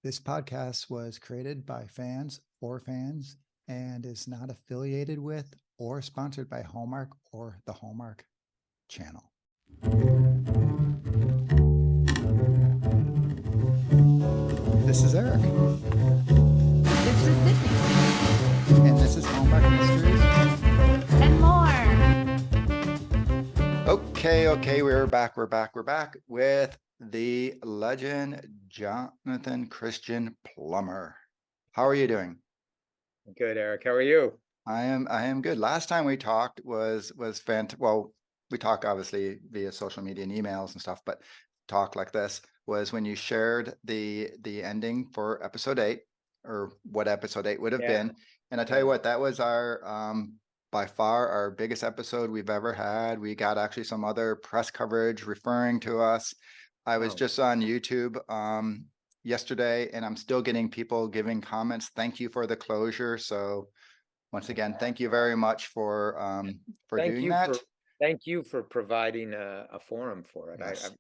This podcast was created by fans for fans and is not affiliated with or sponsored by Hallmark or the Hallmark Channel. This is Eric. This is Sydney. And this is Hallmark Mysteries. And more. Okay, we're back with the legend Jonathan Christian Plummer. How are you doing? Good, Eric. How are you? I am good. Last time we talked was fantastic. Well, we talk obviously via social media and emails and stuff, but talk like this was when you shared the ending for episode 8, or what episode 8 would have been. And I tell you what, that was our by far our biggest episode we've ever had. We got actually some other press coverage referring to us. I was just on YouTube yesterday, and I'm still getting people giving comments. Thank you for the closure. So once again, thank you very much for doing that. Thank you for providing a forum for it. Yes.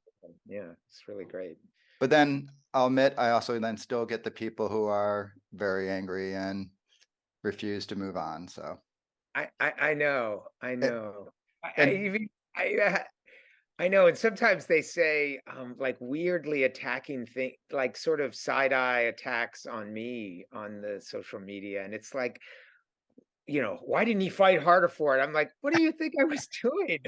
Yeah, it's really great. But then I'll admit, I also then still get the people who are very angry and refuse to move on. So I know. I know, and sometimes they say like weirdly attacking thing, like sort of side eye attacks on me on the social media, and it's like, you know, why didn't he fight harder for it? I'm like, what do you think I was doing?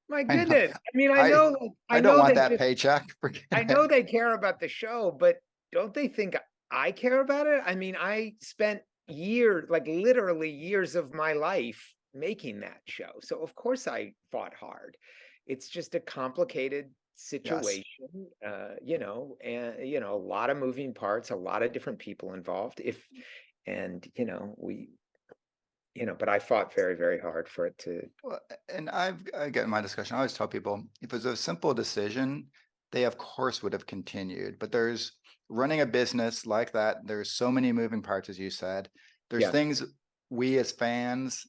My goodness. I mean, I don't want that paycheck. I know they care about the show, but don't they think I care about it? I mean, I spent years, like literally years of my life making that show. So of course I fought hard. It's just a complicated situation, you know, and, you know, a lot of moving parts, a lot of different people involved. But I fought very, very hard for it to. Well, and I get in my discussion, I always tell people, if it was a simple decision, they of course would have continued. But there's running a business like that. There's so many moving parts, as you said. There's things we as fans,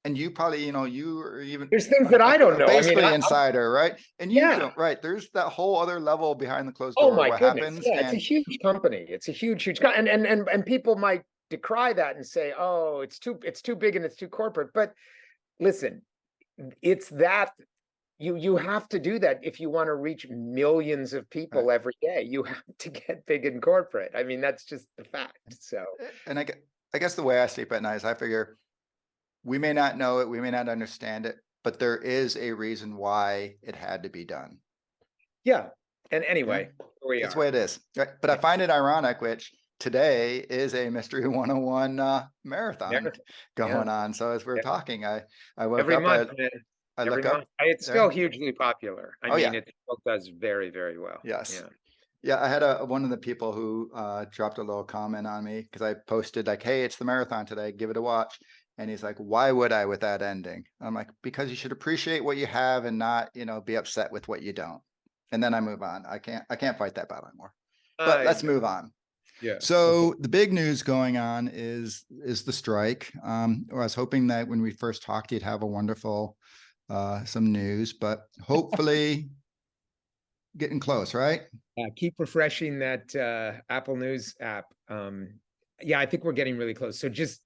and you probably, you are even. There's things that I don't know. Basically, insider, right? And you don't, right? There's that whole other level behind the closed door. Oh my goodness! Yeah, it's a huge company. It's a huge, and people might decry that and say, "Oh, it's too big and it's too corporate." But listen, it's that you have to do that if you want to reach millions of people every day. You have to get big and corporate. I mean, that's just the fact. So, and I guess the way I sleep at night is I figure we may not know it, we may not understand it, but there is a reason why it had to be done. Yeah. And anyway, that's the way it is. Right? But I find it ironic, which today is a Mystery 101 marathon going on. So as we're talking, I woke every up. Month, I look up. It's still hugely popular. I mean, it still does very, very well. Yes. Yeah, I had one of the people who dropped a little comment on me because I posted like, "Hey, it's the marathon today. Give it a watch." And he's like, "Why would I with that ending?" I'm like, "Because you should appreciate what you have and not, be upset with what you don't." And then I move on. I can't fight that battle anymore. But let's move on. Yeah. So the big news going on is the strike. I was hoping that when we first talked, you'd have a wonderful some news, but hopefully getting close, right? Keep refreshing that Apple News app. I think we're getting really close. So just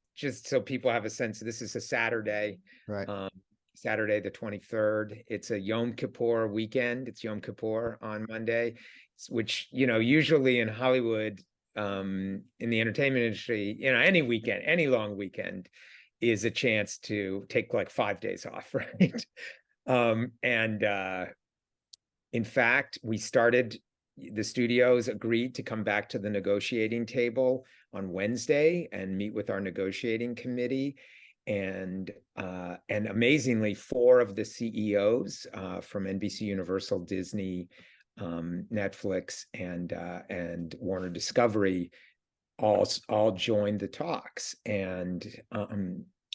so people have a sense, this is a Saturday, right? Saturday the 23rd. It's a Yom Kippur weekend. It's Yom Kippur on Monday, which usually in Hollywood, in the entertainment industry, any weekend, any long weekend, is a chance to take like 5 days off, right? In fact, the studios agreed to come back to the negotiating table on Wednesday and meet with our negotiating committee. And amazingly, 4 of the CEOs from NBC Universal, Disney, Netflix, and Warner Discovery all joined the talks, and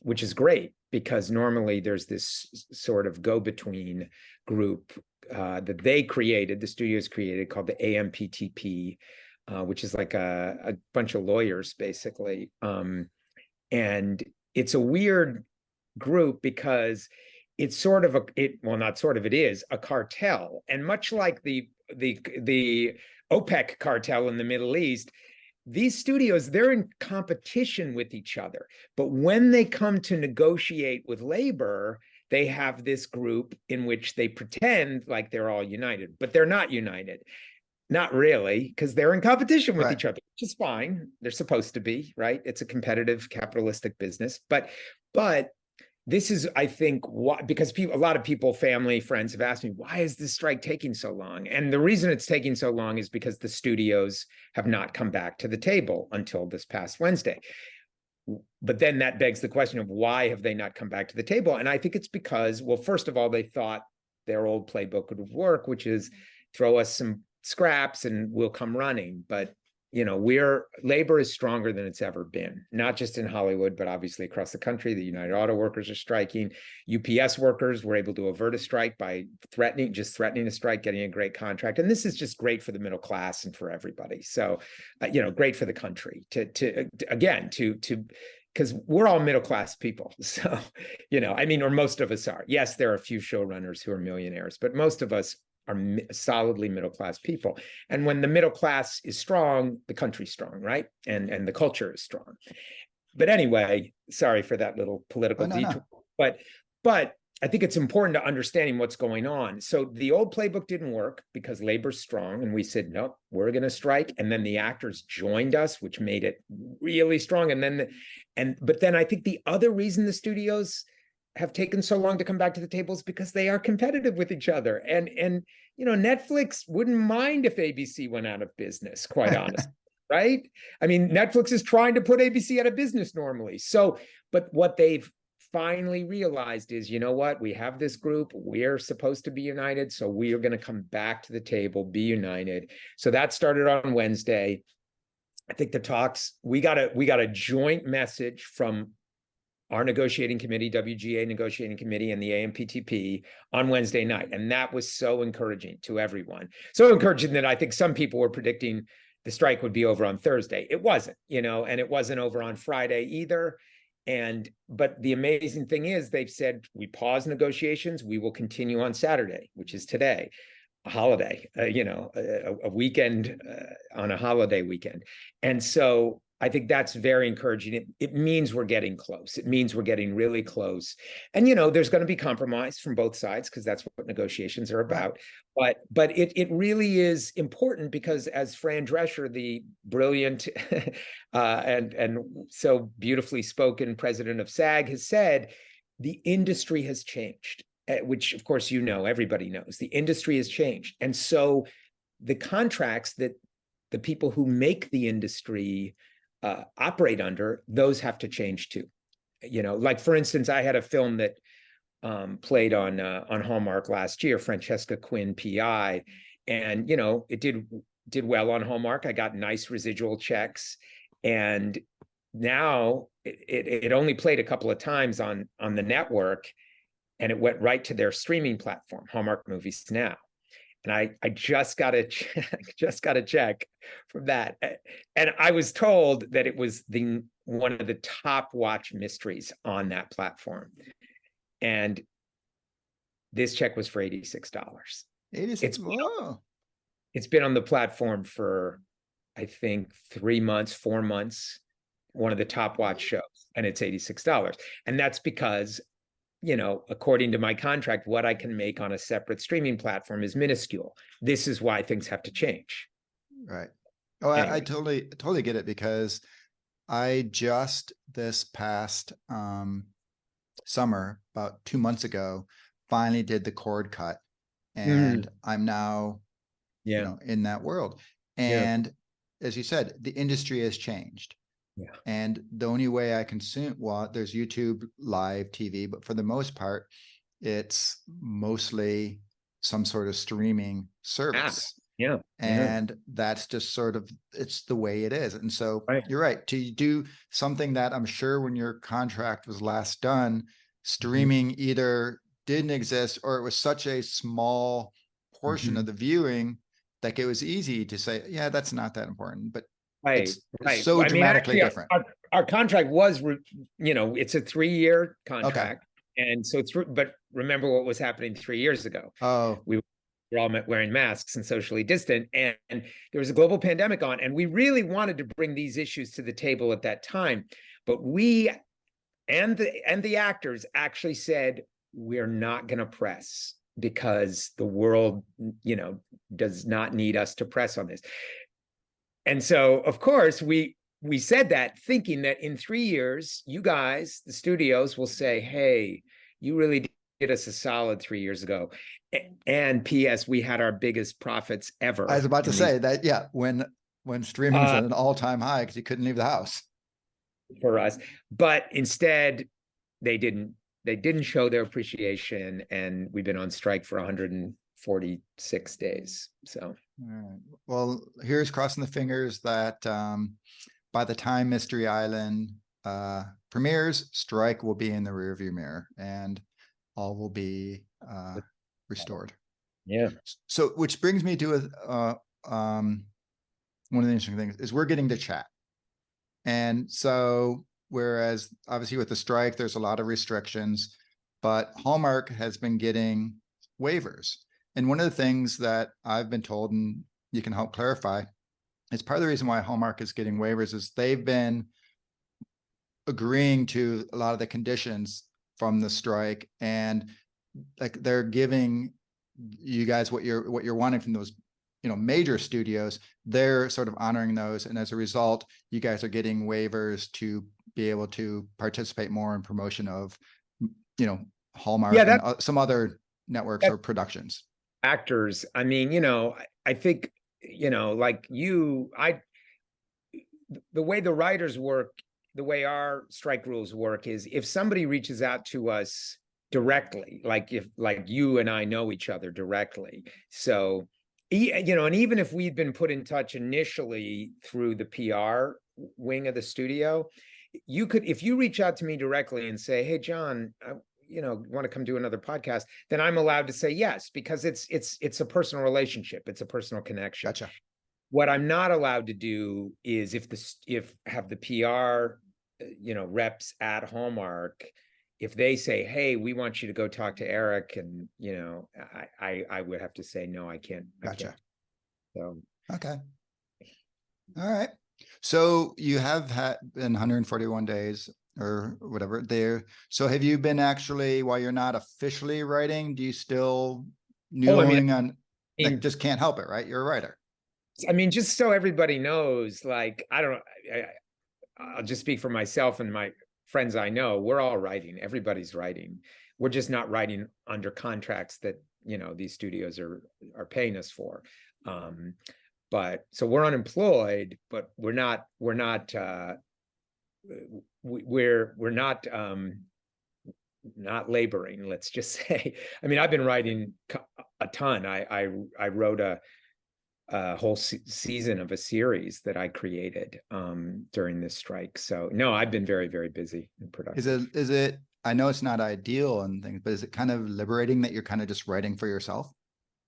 which is great because normally there's this sort of go-between group that the studios created, called the AMPTP, which is like a bunch of lawyers basically, and it's a weird group because it's sort of it is a cartel, and much like the OPEC cartel in the Middle East, these studios, they're in competition with each other. But when they come to negotiate with labor, they have this group in which they pretend like they're all united, but they're not united. Not really, because they're in competition with Right. each other, which is fine. They're supposed to be, right? It's a competitive capitalistic business. But this is, I think, why, because people, a lot of people, family, friends have asked me, why is this strike taking so long? And the reason it's taking so long is because the studios have not come back to the table until this past Wednesday. But then that begs the question of why have they not come back to the table? And I think it's because, well, first of all, they thought their old playbook would work, which is throw us some scraps and we'll come running. But labor is stronger than it's ever been, not just in Hollywood, but obviously across the country. The United Auto Workers are striking. UPS workers were able to avert a strike by threatening a strike, getting a great contract. And this is just great for the middle class and for everybody. So, great for the country because we're all middle class people. So, or most of us are. Yes, there are a few showrunners who are millionaires, but most of us are solidly middle-class people. And when the middle class is strong, the country's strong, right? And the culture is strong. But anyway, sorry for that little political detour. No. But I think it's important to understanding what's going on. So the old playbook didn't work because labor's strong. And we said, nope, we're going to strike. And then the actors joined us, which made it really strong. But then I think the other reason the studios have taken so long to come back to the table is because they are competitive with each other. And Netflix wouldn't mind if ABC went out of business, quite honestly, right? I mean, Netflix is trying to put ABC out of business normally. So, but what they've finally realized is, you know what? We have this group. We're supposed to be united. So we are going to come back to the table, be united. So that started on Wednesday. I think the talks, we got a joint message from our negotiating committee, WGA negotiating committee, and the AMPTP on Wednesday night. And that was so encouraging to everyone. So encouraging that I think some people were predicting the strike would be over on Thursday. It wasn't, and it wasn't over on Friday either. But the amazing thing is they've said, we pause negotiations. We will continue on Saturday, which is today, a holiday, a weekend on a holiday weekend. And so I think that's very encouraging. It means we're getting close. It means we're getting really close. And, there's going to be compromise from both sides because that's what negotiations are about. Right. But it really is important because as Fran Drescher, the brilliant and so beautifully spoken president of SAG has said, the industry has changed, which of course, everybody knows. The industry has changed. And so the contracts that the people who make the industry operate under, those have to change too. Like for instance, I had a film that played on Hallmark last year, Francesca Quinn PI, and it did well on Hallmark. I got nice residual checks, and now it only played a couple of times on the network, and it went right to their streaming platform, Hallmark Movies Now. And I just got a check from that. And I was told that it was one of the top watch mysteries on that platform. And this check was for $86. It's been on the platform for, I think, 3 months, 4 months, one of the top watch shows, and it's $86. And that's because according to my contract, what I can make on a separate streaming platform is minuscule. This is why things have to change. Right. Oh, anyway. I totally get it because I just this past summer, about 2 months ago, finally did the cord cut, and I'm now, in that world. And as you said, the industry has changed. Yeah. And the only way I consume, there's YouTube live TV, but for the most part, it's mostly some sort of streaming service. Yeah. And that's just sort of, it's the way it is. And so You're right. To do something that I'm sure when your contract was last done, streaming either didn't exist or it was such a small portion of the viewing that it was easy to say, yeah, that's not that important. But it's so dramatically different. Our contract was, it's a 3-year contract. Okay. And so but remember what was happening 3 years ago. Oh, we're all wearing masks and socially distant, and there was a global pandemic on, and we really wanted to bring these issues to the table at that time, but we and the actors actually said, we're not going to press because the world, does not need us to press on this. And so, of course, we said that thinking that in 3 years, you guys, the studios, will say, hey, you really did us a solid 3 years ago. And P.S., we had our biggest profits ever. I was about to say that, yeah, when streaming is at an all-time high because you couldn't leave the house. For us. But instead, they didn't show their appreciation, and we've been on strike for 146 days. So, well, here's crossing the fingers that by the time Mystery Island premieres, strike will be in the rearview mirror and all will be restored. Yeah. So, which brings me to one of the interesting things is we're getting to chat. And so, whereas obviously with the strike, there's a lot of restrictions, but Hallmark has been getting waivers. And one of the things that I've been told, and you can help clarify, is part of the reason why Hallmark is getting waivers is they've been agreeing to a lot of the conditions from the strike, and like they're giving you guys what you're wanting from those major studios. They're sort of honoring those, and as a result, you guys are getting waivers to be able to participate more in promotion of Hallmark and some other networks or productions. Actors, I mean, I think, like the way the writers work, the way our strike rules work is if somebody reaches out to us directly, like you and I know each other directly. So, and even if we'd been put in touch initially through the PR wing of the studio, you could, if you reach out to me directly and say, hey, John, want to come do another podcast, then I'm allowed to say yes, because it's a personal relationship. It's a personal connection. Gotcha. What I'm not allowed to do is if have the PR, reps at Hallmark, if they say, hey, we want you to go talk to Eric, and I would have to say, no, I can't. Gotcha. I can't. So okay. All right. So you have been 141 days or whatever there. So have you been actually, while you're not officially writing, do you still on, like, just can't help it, right? You're a writer. I mean, just so everybody knows, like, I'll just speak for myself and my friends I know, we're all writing. Everybody's writing. We're just not writing under contracts that, these studios are paying us for. But so we're unemployed, but we're not not laboring, let's just say. I mean, I've been writing a ton. I wrote a whole season of a series that I created during this strike. So no, I've been very, very busy and productive. Is it, I know it's not ideal and things, but is it kind of liberating that you're kind of just writing for yourself?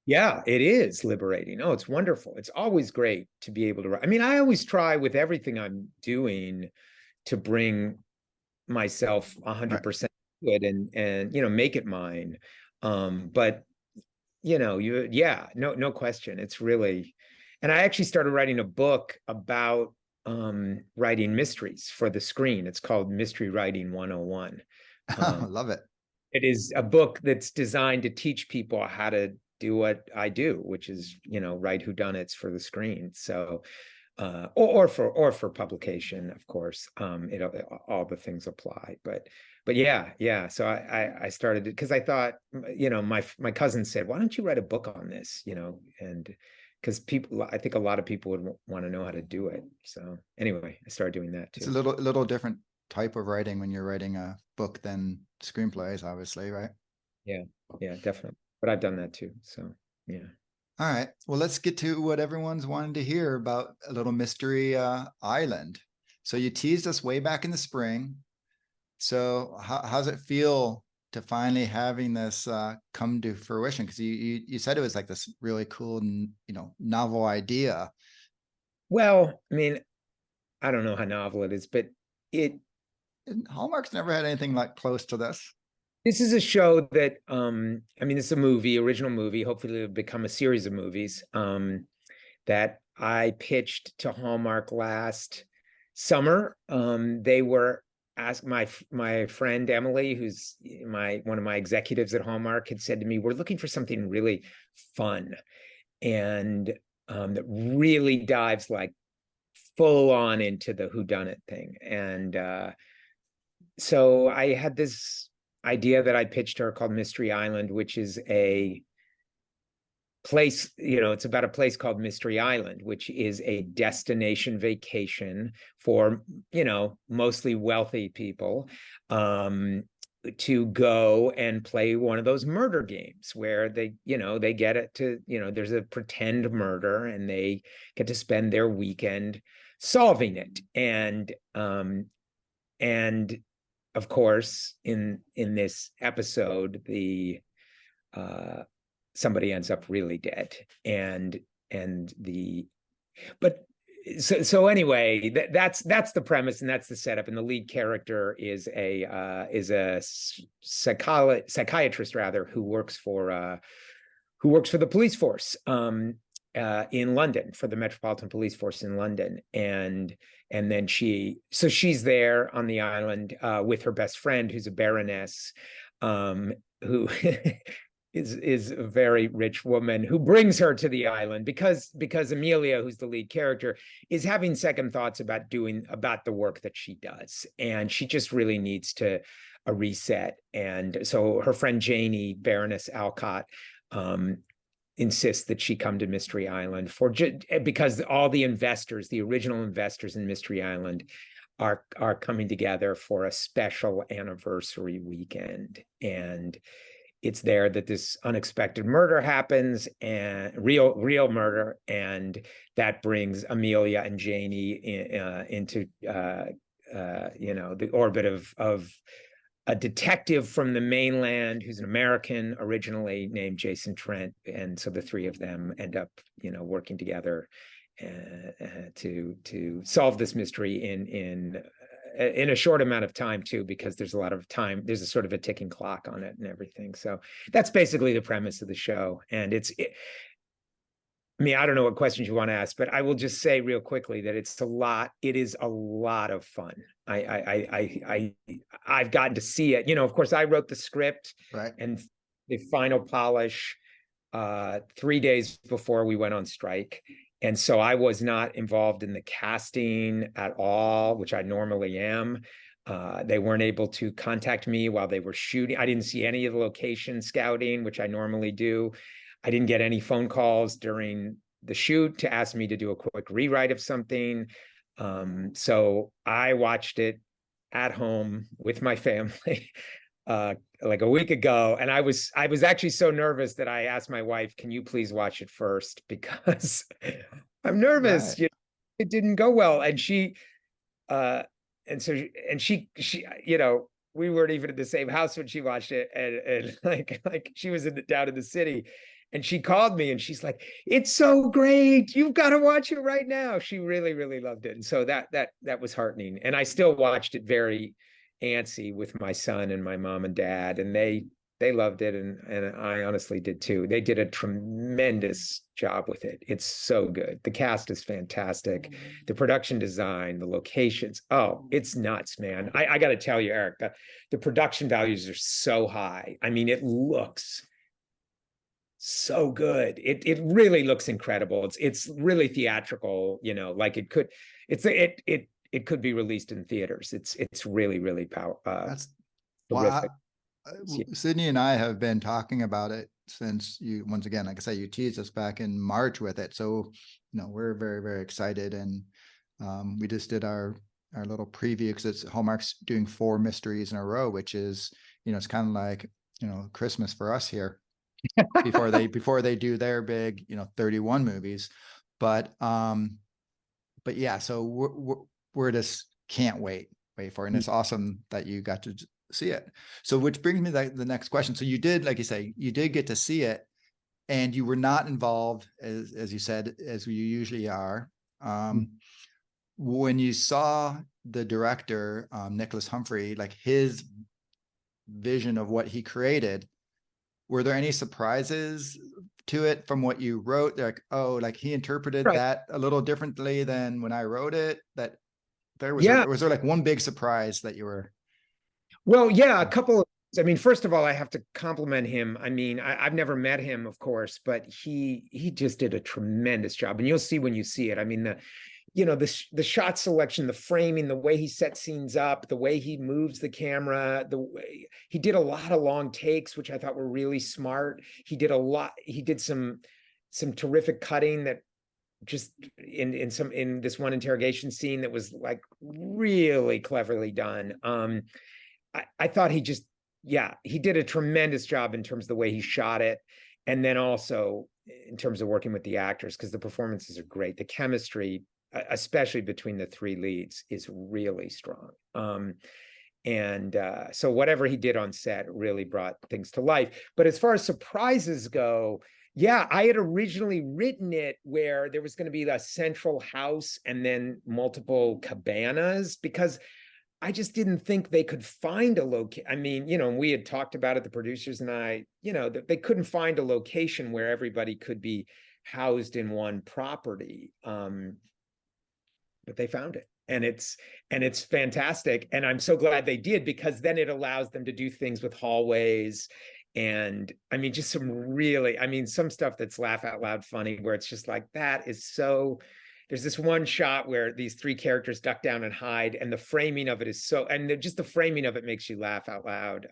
Yeah, it is liberating. Oh, it's wonderful. It's always great to be able to write. I mean, I always try with everything I'm doing to bring myself 100% to it and make it mine. But no question. It's really, and I actually started writing a book about writing mysteries for the screen. It's called Mystery Writing 101. I love it. It is a book that's designed to teach people how to do what I do, which is, write whodunits for the screen. So, or for publication, of course, all the things apply, but yeah. So I started it because I thought, my cousin said, why don't you write a book on this, and because I think a lot of people would want to know how to do it. So anyway, I started doing that too. It's a little different type of writing when you're writing a book than screenplays, obviously, right? Yeah, definitely. But I've done that too. So yeah. All right. Well, let's get to what everyone's wanted to hear about a little Mystery Island. So you teased us way back in the spring. So how's it feel to finally having this come to fruition? Because you said it was like this really cool, novel idea. Well, I mean, I don't know how novel it is, but Hallmark's never had anything like close to this. This is a show that, I mean, it's a movie, original movie. Hopefully it'll become a series of movies, that I pitched to Hallmark last summer. They were asked, my friend Emily, who's one of my executives at Hallmark, had said to me, "We're looking for something really fun and that really dives like full on into the whodunit thing." And so I had this idea that I pitched her called Mystery Island, which is a place, it's about a place called Mystery Island, which is a destination vacation for, mostly wealthy people, to go and play one of those murder games where they get it to, there's a pretend murder and they get to spend their weekend solving it. And of course, in this episode, somebody ends up really dead, but so anyway, that's the premise and that's the setup. And the lead character is a psychiatrist rather, who works for the police force in London, for the Metropolitan Police Force in London. And then she's there on the island with her best friend, who's a baroness, who is a very rich woman, who brings her to the island because Emelia, who's the lead character, is having second thoughts about the work that she does, and she just really needs a reset. And so her friend Janie, Baroness Alcott, insists that she come to Mystery Island because all the original investors in Mystery Island are coming together for a special anniversary weekend. And it's there that this unexpected murder happens, and real murder, and that brings Emelia and Janie into the orbit of a detective from the mainland who's an American originally, named Jason Trent. And so the three of them end up working together to solve this mystery in a short amount of time too, because there's a lot of time. There's a sort of a ticking clock on it and everything. So that's basically the premise of the show. And I mean, I don't know what questions you want to ask, but I will just say real quickly that it is a lot of fun. I've gotten to see it. Of course, I wrote the script, Right. and the final polish 3 days before we went on strike. And so I was not involved in the casting at all, which I normally am. They weren't able to contact me while they were shooting. I didn't see any of the location scouting, which I normally do. I didn't get any phone calls during the shoot to ask me to do a quick rewrite of something. So I watched it at home with my family like a week ago, and I was actually so nervous that I asked my wife, "Can you please watch it first, because I'm nervous." Right. It didn't go well, and she we weren't even in the same house when she watched it, and like she was down in the city, and she called me and she's like, "It's so great, you've got to watch it right now." She really, really loved it. And so that was heartening. And I still watched it very antsy with my son and my mom and dad, and they loved it, and I honestly did too. They did a tremendous job with it. It's so good. The cast is fantastic. The production design, the locations. Oh, it's nuts, man. I got to tell you, Eric, the production values are so high. I mean, it looks so good. It really looks incredible. It's really theatrical, like it could be released in theaters. It's really, really That's terrific. Sydney and I have been talking about it since once again, like I say, you teased us back in March with it. So, we're very, very excited. And we just did our little preview, because it's Hallmark's doing 4 mysteries in a row, which is, it's kind of like, Christmas for us here before they do their big, 31 movies. But yeah, so we're just can't wait for it. And it's awesome that you got to see it. So which brings me to the next question. So you did, like you say, you did get to see it, and you were not involved, as you said, as you usually are. When you saw the director, Nicholas Humphrey, like his vision of what he created. Were there any surprises to it from what you wrote? Like, oh, like he interpreted Right. that a little differently than when I wrote it. That Yeah. was there like one big surprise that you were? Well, yeah, a couple of, I mean, first of all, I have to compliment him. I mean, I've never met him, of course, but he just did a tremendous job. And you'll see when you see it. I mean, the shot selection, the framing, the way he sets scenes up, the way he moves the camera, the way he did a lot of long takes, which I thought were really smart. He did some terrific cutting that just in this one interrogation scene that was like really cleverly done. I thought he did a tremendous job in terms of the way he shot it. And then also in terms of working with the actors, because the performances are great. The chemistry, especially between the three leads, is really strong. So whatever he did on set really brought things to life. But as far as surprises go, yeah, I had originally written it where there was going to be a central house and then multiple cabanas, because I just didn't think they could find a location. I mean, we had talked about it, the producers and I, that they couldn't find a location where everybody could be housed in one property. But they found it. And it's fantastic. And I'm so glad they did, because then it allows them to do things with hallways. And I mean, just some stuff that's laugh out loud funny, where it's just like, that is so. There's this one shot where these three characters duck down and hide, and the framing of it is just the framing of it makes you laugh out loud.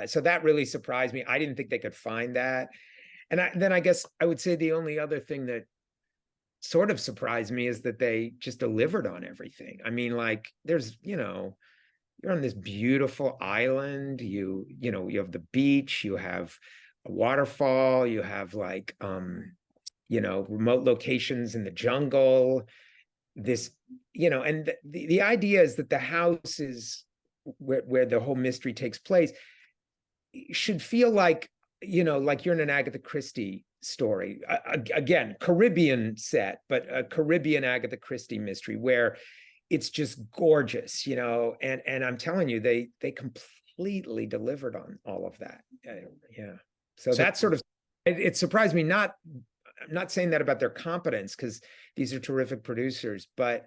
So that really surprised me. I didn't think they could find that. And then I guess I would say the only other thing that sort of surprised me is that they just delivered on everything. I mean, like, there's, you're on this beautiful island, you have the beach, you have a waterfall, you have like, remote locations in the jungle, and the idea is that the house is where the whole mystery takes place should feel like, like you're in an Agatha Christie story. Again, Caribbean set, but a Caribbean Agatha Christie mystery where it's just gorgeous, and I'm telling you, they completely delivered on all of that. Yeah. So that sort of, it surprised me. I'm not saying that about their competence, because these are terrific producers, but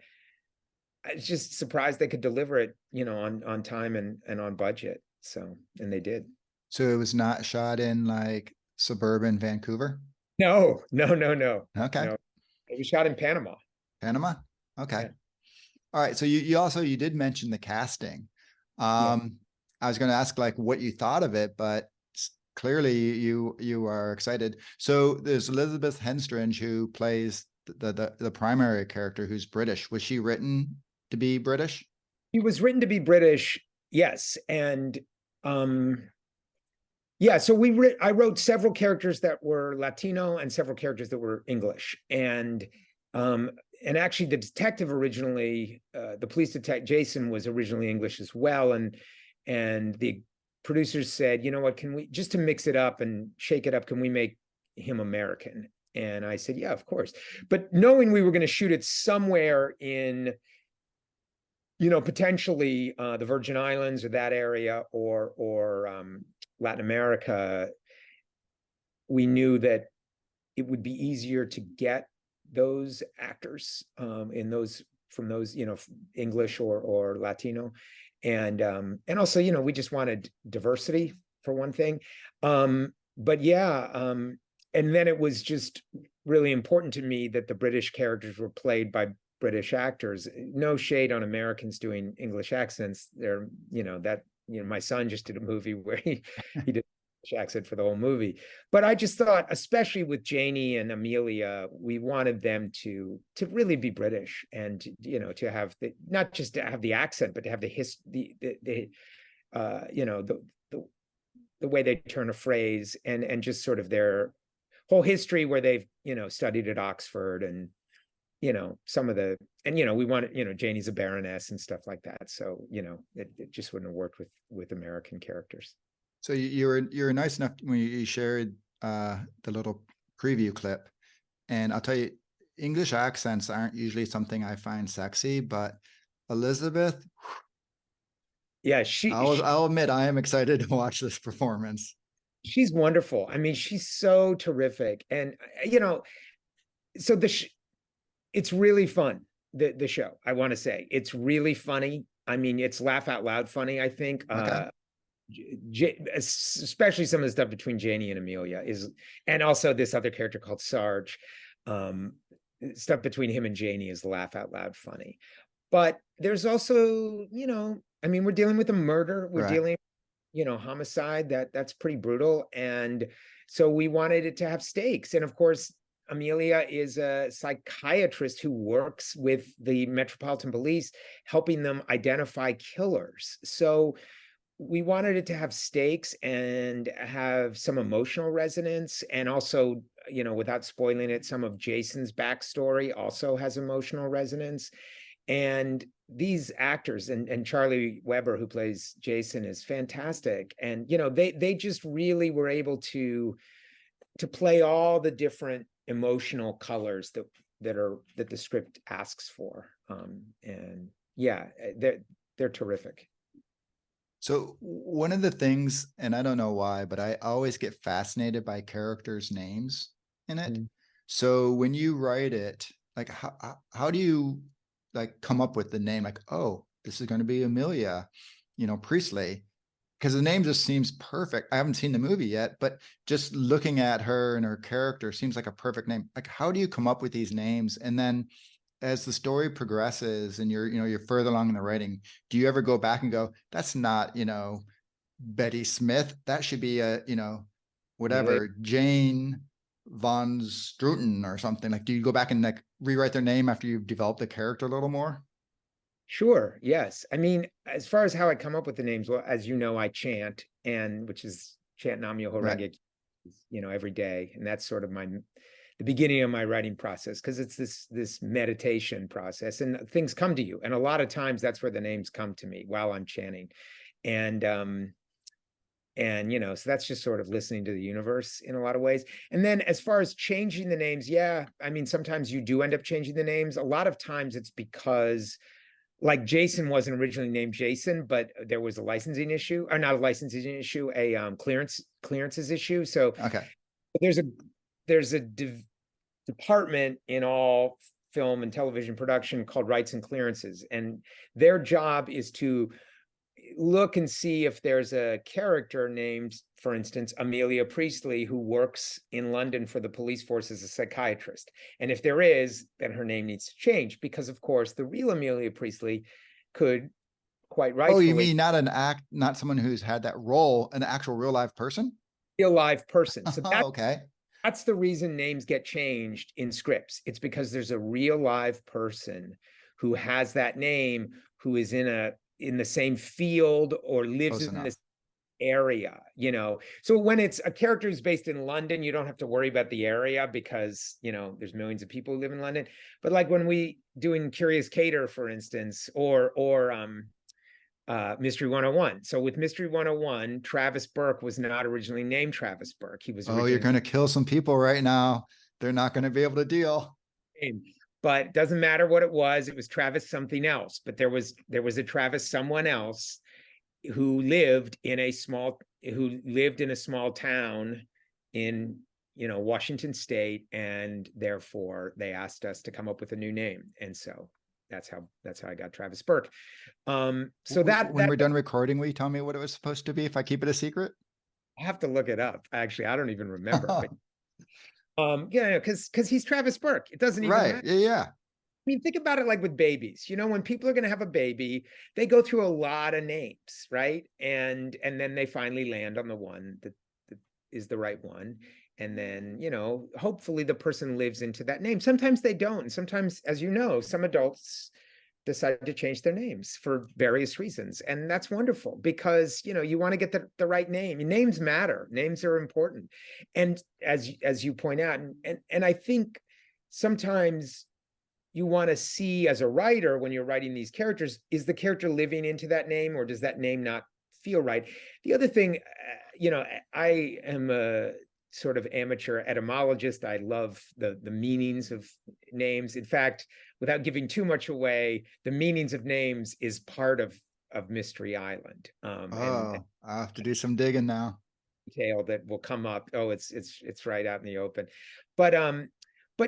I was just surprised they could deliver it, on time and on budget. So, and they did. So it was not shot in like suburban Vancouver? No. Okay. No. It was shot in Panama. Panama? Okay. Yeah. All right. So you did mention the casting. I was going to ask like what you thought of it, but clearly you are excited. So there's Elizabeth Henstridge, who plays the primary character, who's British. Was she written to be British? She was written to be British, yes. And so I wrote several characters that were Latino and several characters that were English. And actually the detective originally, the police detective, Jason, was originally English as well. And the producers said, you know what, can we, just to mix it up and shake it up, can we make him American? And I said, yeah, of course. But knowing we were going to shoot it somewhere in, potentially the Virgin Islands or that area, or Latin America, we knew that it would be easier to get those actors from those, English or Latino. And also, we just wanted diversity for one thing. And then it was just really important to me that the British characters were played by British actors. No shade on Americans doing English accents. They're, my son just did a movie where he did English accent for the whole movie. But I just thought, especially with Janie and Emelia, we wanted them to really be British, and to have not just to have the accent, but to have the way they turn a phrase, and just sort of their whole history, where they've studied at Oxford, and some of the, and we wanted, Janie's a baroness and stuff like that, so it just wouldn't have worked with American characters. So you were nice enough when you shared the little preview clip, and I'll tell you, English accents aren't usually something I find sexy, but Elizabeth, Yeah, I'll admit I am excited to watch this performance. she's wonderful. I mean, she's so terrific. And you know, so it's really fun, the show, I want to say. It's really funny. I mean, it's laugh out loud funny, I think. Okay. Especially some of the stuff between Janie and Emelia is, and also this other character called Sarge. Um, Stuff between him and Janie is laugh out loud funny. But there's also, you know, I mean, we're dealing with a murder. We're Right. dealing, you know, homicide. That's pretty brutal. And so we wanted it to have stakes. And of course, Emelia is a psychiatrist who works with the Metropolitan Police, helping them identify killers. So we wanted it to have stakes and have some emotional resonance, and also, you know, without spoiling it, some of Jason's backstory also has emotional resonance. And these actors, and Charlie Weber, who plays Jason, is fantastic. And you know, they just really were able to play all the different emotional colors that the script asks for. And yeah, they're terrific. So one of the things, and I don't know why, but I always get fascinated by characters' names in it. Mm. So when you write it, like how do you like come up with the name? Like, oh, this is going to be Emelia, you know, Priestley, because the name just seems perfect. I haven't seen the movie yet, but just looking at her and her character seems like a perfect name. Like, how do you come up with these names? And then as the story progresses and you're further along in the writing, do you ever go back and go, that's not, you know, Betty Smith, that should be a, you know, whatever, Jane von Struten or something? Like, do you go back and like rewrite their name after you've developed the character a little more? Sure, yes. I mean, as far as how I come up with the names, well, as you know, I chant, and which is chant Nam-myoho Right. Renge, you know, every day. And that's sort of the beginning of my writing process, because it's this meditation process, and things come to you. And a lot of times that's where the names come to me while I'm chanting. And you know, so that's just sort of listening to the universe in a lot of ways. And then as far as changing the names, yeah, I mean, sometimes you do end up changing the names. A lot of times it's because, like, Jason wasn't originally named Jason, but there was a licensing issue, or not a licensing issue, a clearances issue. So Okay. there's a department in all film and television production called rights and clearances, and their job is to look and see if there's a character named, for instance, Emelia Priestley, who works in London for the police force as a psychiatrist. And if there is, then her name needs to change, because of course the real Emelia Priestley could quite Oh, rightfully— you mean not someone who's had that role, an actual real life person? be a live person. So Oh, okay. that's the reason names get changed in scripts. It's because there's a real live person who has that name, who is in the same field or lives Close in enough. this area, you know. So when it's a character who's based in London, you don't have to worry about the area, because, you know, there's millions of people who live in London. But like when we doing Curious Cater, for instance, or Mystery 101. So with Mystery 101, Travis Burke was not originally named Travis Burke. He was Oh, you're originally going to kill some people right now. They're not going to be able to deal. named, but it doesn't matter what it was. It was Travis something else. But there was a Travis someone else who lived in a small town in, you know, Washington State, and therefore they asked us to come up with a new name. And so that's how I got Travis Burke. So When we're done recording, will you tell me what it was supposed to be if I keep it a secret? I have to look it up. Actually, I don't even remember. But yeah, because he's Travis Burke. It doesn't even Right. matter. Yeah. I mean, think about it like with babies. You know, when people are going to have a baby, they go through a lot of names, right? And then they finally land on the one that is the right one. And then, you know, hopefully the person lives into that name. Sometimes they don't. And sometimes, as you know, some adults decide to change their names for various reasons. And that's wonderful, because, you know, you want to get the right name. Names matter. Names are important. And as you point out, and I think sometimes you want to see, as a writer, when you're writing these characters, is the character living into that name, or does that name not feel right? The other thing, you know, I am a sort of amateur etymologist. I love the meanings of names. In fact, without giving too much away, the meanings of names is part of of Mystery Island. And Oh, I have to do some digging now. detail that will come up. Oh, it's right out in the open. But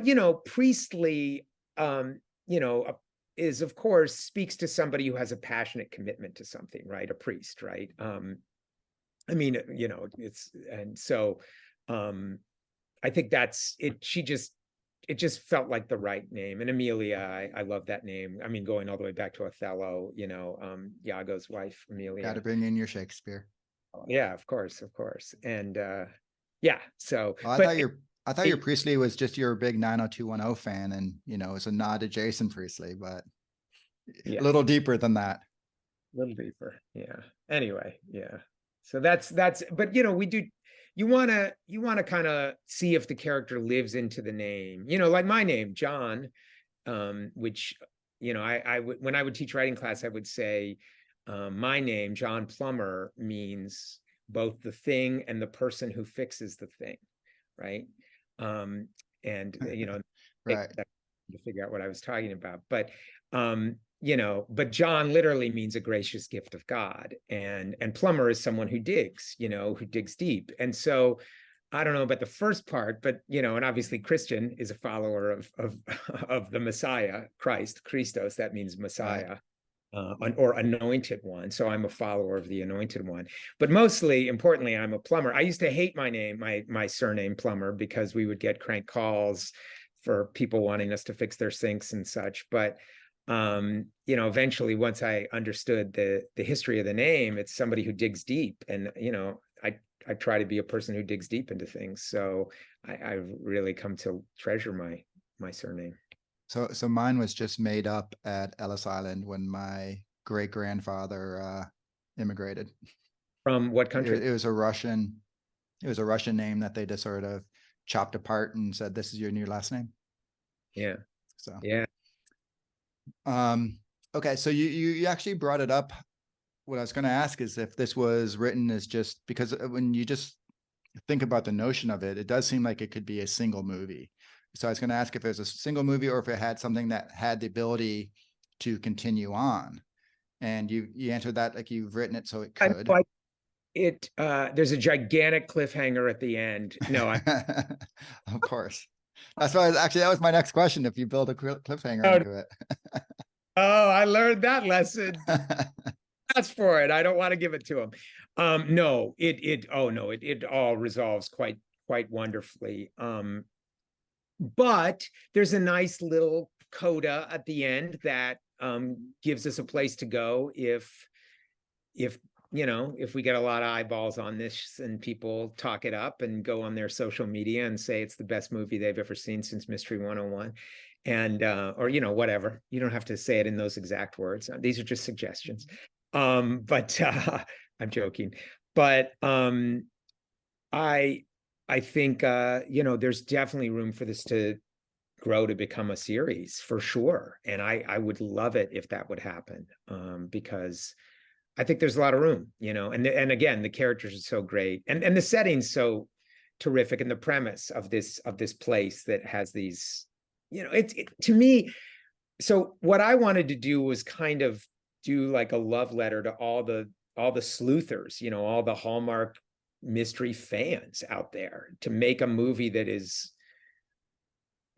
you know, priestly, you know, is of course speaks to somebody who has a passionate commitment to something, right? A priest, right? I mean, you know, it's and so I think that's it. It just felt like the right name. And Emelia, I love that name. I mean, going all the way back to Othello, you know, Iago's wife, Got to Emelia. bring in your Shakespeare. Yeah, of course, of course. And yeah, so Well, but I thought your Priestley was just your big 90210 fan, and you know, it's a nod to Jason Priestley, but yeah, a little deeper than that. a little deeper. Yeah. Anyway, yeah. So that's but you know, we do you wanna kind of see if the character lives into the name, you know, like my name, John, which you know, I would when I would teach writing class, I would say, my name, John Plummer, means both the thing and the person who fixes the thing, right? And you know, Right. to figure out what I was talking about. But you know, but John literally means a gracious gift of God, and Plummer is someone who digs, you know, who digs deep. And so I don't know about the first part, but you know, and obviously Christian is a follower of of the Messiah, Christ, Christos, that means Messiah. Right. Or anointed one. So I'm a follower of the anointed one. But mostly importantly, I'm a plumber. I used to hate my name, my surname Plummer, because we would get crank calls for people wanting us to fix their sinks and such. But you know, eventually once I understood the history of the name, it's somebody who digs deep. And you know, I try to be a person who digs deep into things. So I've really come to treasure my surname. So mine was just made up at Ellis Island when my great grandfather immigrated. From what country? It was a Russian. It was a Russian name that they just sort of chopped apart and said, "This is your new last name." Yeah. So Yeah. okay, so you actually brought it up. What I was going to ask is if this was written as just because when you just think about the notion of it, it does seem like it could be a single movie. So I was going to ask if there's a single movie or if it had something that had the ability to continue on. And you answered that like you've written it so it could. There's a gigantic cliffhanger at the end. No, Of course. That's why actually that was my next question. If you build a cliffhanger oh, into it. I learned that lesson. That's for it. I don't want to give it to him. No, it all resolves quite wonderfully. But there's a nice little coda at the end that gives us a place to go if you know, if we get a lot of eyeballs on this and people talk it up and go on their social media and say it's the best movie they've ever seen since Mystery 101, and or you know, whatever, you don't have to say it in those exact words. These are just suggestions. But I'm joking. But I think you know, there's definitely room for this to grow to become a series for sure. And I would love it if that would happen, because I think there's a lot of room, you know, and again, the characters are so great, and the setting's so terrific, and the premise of this place that has these, you know, to me. So what I wanted to do was kind of do like a love letter to all the sleuthers, you know, all the Hallmark mystery fans out there, to make a movie that is,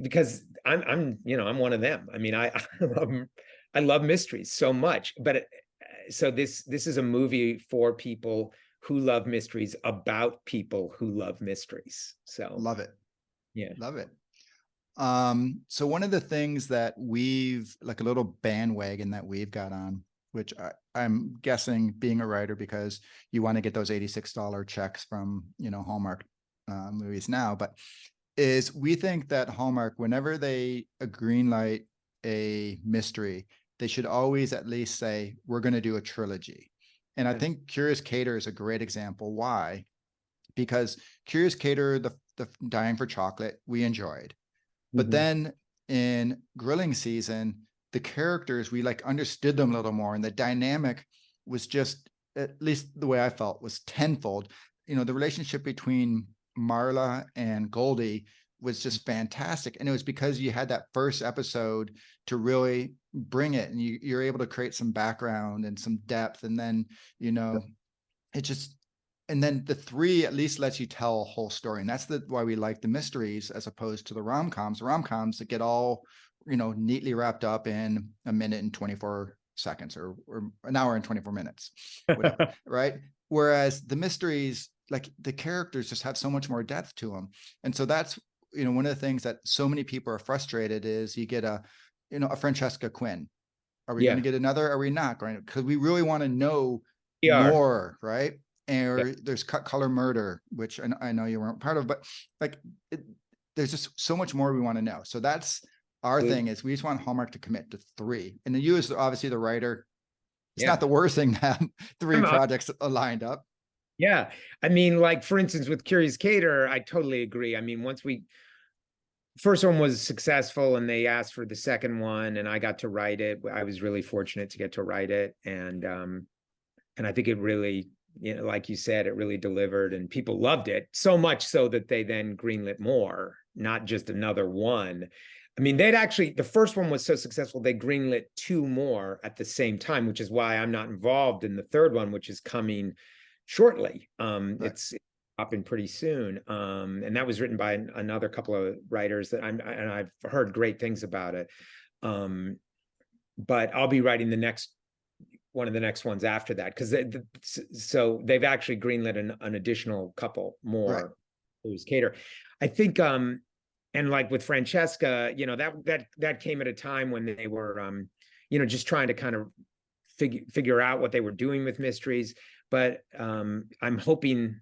because I'm you know, I'm one of them. I mean, I love mysteries so much, but so this is a movie for people who love mysteries about people who love mysteries. So Love it. yeah. Love it. So one of the things that we've like a little bandwagon that we've got on, which I'm guessing being a writer because you want to get those $86 checks from, you know, Hallmark movies now, but is we think that Hallmark, whenever they green light a mystery, they should always at least say, we're going to do a trilogy. And I think Curious Cater is a great example. Why? Because Curious Cater, the Dying for Chocolate, we enjoyed. But then in Grilling Season, the characters, we like understood them a little more. And the dynamic was just, at least the way I felt, was tenfold. You know, the relationship between Marla and Goldie was just fantastic. And it was because you had that first episode to really bring it, and you're able to create some background and some depth. And then, you know, it just, and then the 3 at least lets you tell a whole story. And that's why we like the mysteries as opposed to the rom-coms. Rom-coms that get all, you know, neatly wrapped up in a minute and 24 seconds or an hour and 24 minutes, whatever, right? Whereas the mysteries, like the characters just have so much more depth to them. And so that's, you know, one of the things that so many people are frustrated is you get a, you know, a Francesca Quinn. Are we going to get another? Are we not going to? Because we really want to know more, right? And there's Cut Color Murder, which I know you weren't part of, but like there's just so much more we want to know. So that's our thing, is we just want Hallmark to commit to 3. And then you as obviously the writer, it's not the worst thing to have 3 projects lined up. Yeah. I mean, like, for instance, with Curious Cater, I totally agree. I mean, first one was successful and they asked for the second one and I got to write it. I was really fortunate to get to write it. And I think it really, you know, like you said, it really delivered and people loved it so much so that they then greenlit more, not just another one. I mean, the first one was so successful, they greenlit 2 more at the same time, which is why I'm not involved in the third one, which is coming shortly. It's popping pretty soon. And that was written by another couple of writers that I've heard great things about it. But I'll be writing one of the next ones after that, because so they've actually greenlit an additional couple more. Curious Cater, I think. And like with Francesca, you know, that came at a time when they were, you know, just trying to kind of figure out what they were doing with mysteries. But I'm hoping,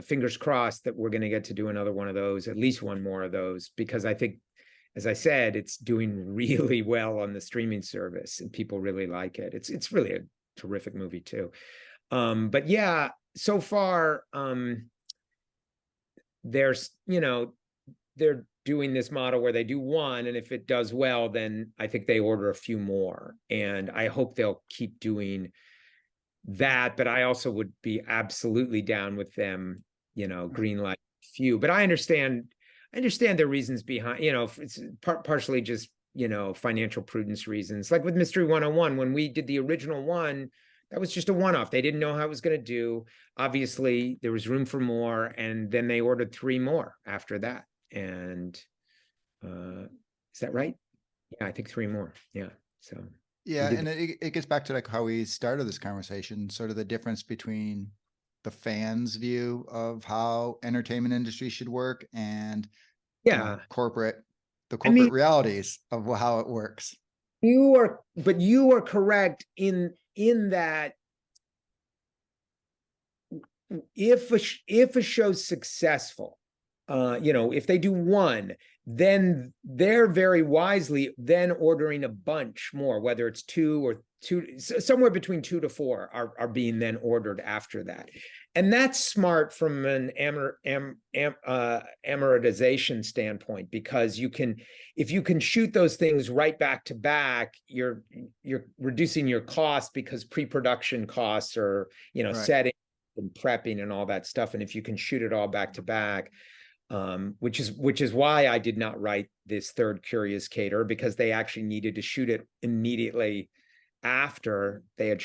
fingers crossed, that we're going to get to do another one of those, at least one more of those, because I think, as I said, it's doing really well on the streaming service and people really like it. It's really a terrific movie too. But yeah, so far, there's, you know, they're doing this model where they do one, and if it does well, then I think they order a few more. And I hope they'll keep doing that. But I also would be absolutely down with them, you know, greenlight a few. But I understand their reasons behind, you know, it's partially just, you know, financial prudence reasons. Like with Mystery 101, when we did the original one, that was just a one-off. They didn't know how it was going to do. Obviously, there was room for more, and then they ordered 3 more after that. And is that right? Yeah, I think 3 more. Yeah. So yeah, and it gets back to like how we started this conversation, sort of the difference between the fans' view of how entertainment industry should work and you know, corporate realities of how it works. You are correct in that if a show's successful, you know, if they do one, then they're very wisely then ordering a bunch more, whether it's 2 or 2, somewhere between 2 to 4 are being then ordered after that. And that's smart from an amortization standpoint, because if you can shoot those things right back to back, you're reducing your costs, because pre-production costs are, you know, setting and prepping and all that stuff. And if you can shoot it all back to back, which is why I did not write this third Curious Cater, because they actually needed to shoot it immediately after they had,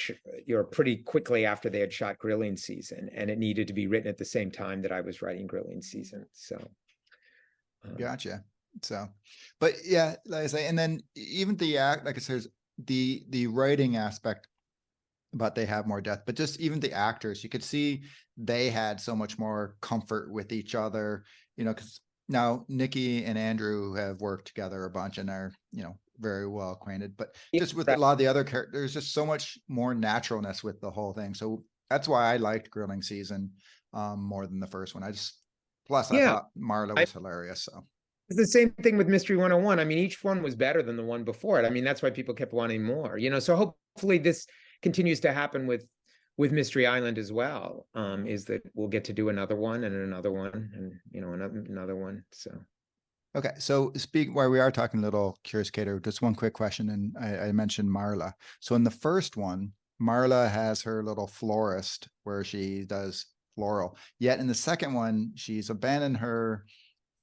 pretty quickly after they had shot Grilling Season, and it needed to be written at the same time that I was writing Grilling Season. So, gotcha. So, but yeah, like I say, and then even like I said, the writing aspect, but they have more depth, but just even the actors, you could see they had so much more comfort with each other, you know, because now Nikki and Andrew have worked together a bunch and are, you know, very well acquainted, but just with a lot of the other characters, there's just so much more naturalness with the whole thing. So that's why I liked Grilling Season more than the first one. I thought Marla was hilarious. So it's the same thing with Mystery 101. I mean, each one was better than the one before it. I mean, that's why people kept wanting more, you know. So hopefully this continues to happen with Mystery Island as well, is that we'll get to do another one and another one and, you know, another one. So okay, so while we are talking a little Curious Cater, just one quick question, and I mentioned Marla. So in the first one, Marla has her little florist where she does floral. Yet in the second one, she's abandoned her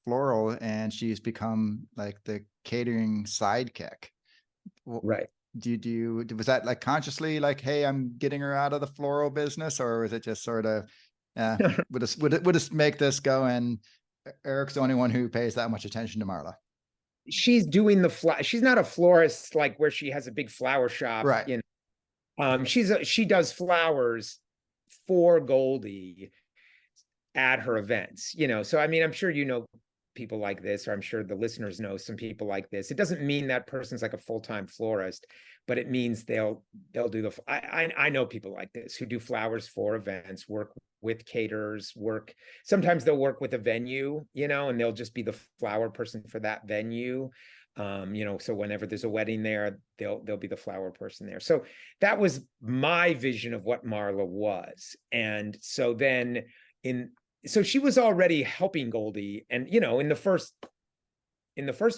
floral, and she's become like the catering sidekick. Right. Was that like consciously like, hey, I'm getting her out of the floral business, or was it just sort of, would us make this go, and Eric's the only one who pays that much attention to Marla? She's doing the she's not a florist like where she has a big flower shop, Right. you know. She does flowers for Goldie at her events, you know. So I mean, I'm sure you know people like this, or I'm sure the listeners know some people like this. It doesn't mean that person's like a full-time florist, but it means they'll do the I know people like this who do flowers for events, work with caterers, sometimes they'll work with a venue, you know, and they'll just be the flower person for that venue. You know, so whenever there's a wedding there, they'll be the flower person there. So that was my vision of what Marla was. And so then so she was already helping Goldie, and you know, in the first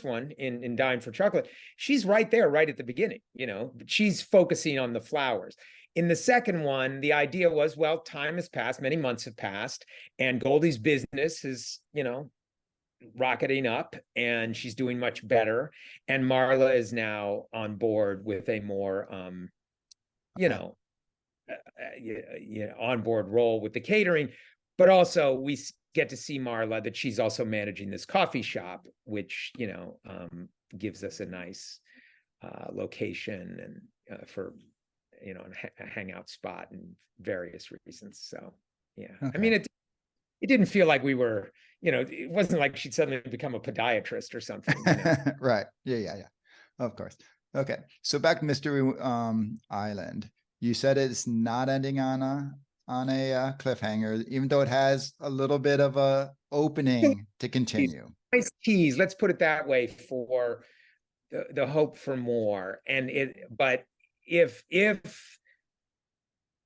one, in Dime for Chocolate, she's right there, right at the beginning, you know, she's focusing on the flowers. In the second one, the idea was, well, time has passed, many months have passed, and Goldie's business is, you know, rocketing up, and she's doing much better. And Marla is now on board with a more, you know, on board role with the catering. But also we get to see Marla that she's also managing this coffee shop, which, you know, gives us a nice location and for, you know, a hangout spot and various reasons. So, yeah, Okay. I mean, it didn't feel like we were, you know, it wasn't like she'd suddenly become a podiatrist or something. You know? Right. Yeah. Of course. Okay. So back to Mystery Island. You said it's not ending on a cliffhanger, even though it has a little bit of a opening to continue. Nice tease, let's put it that way, for the hope for more. And but if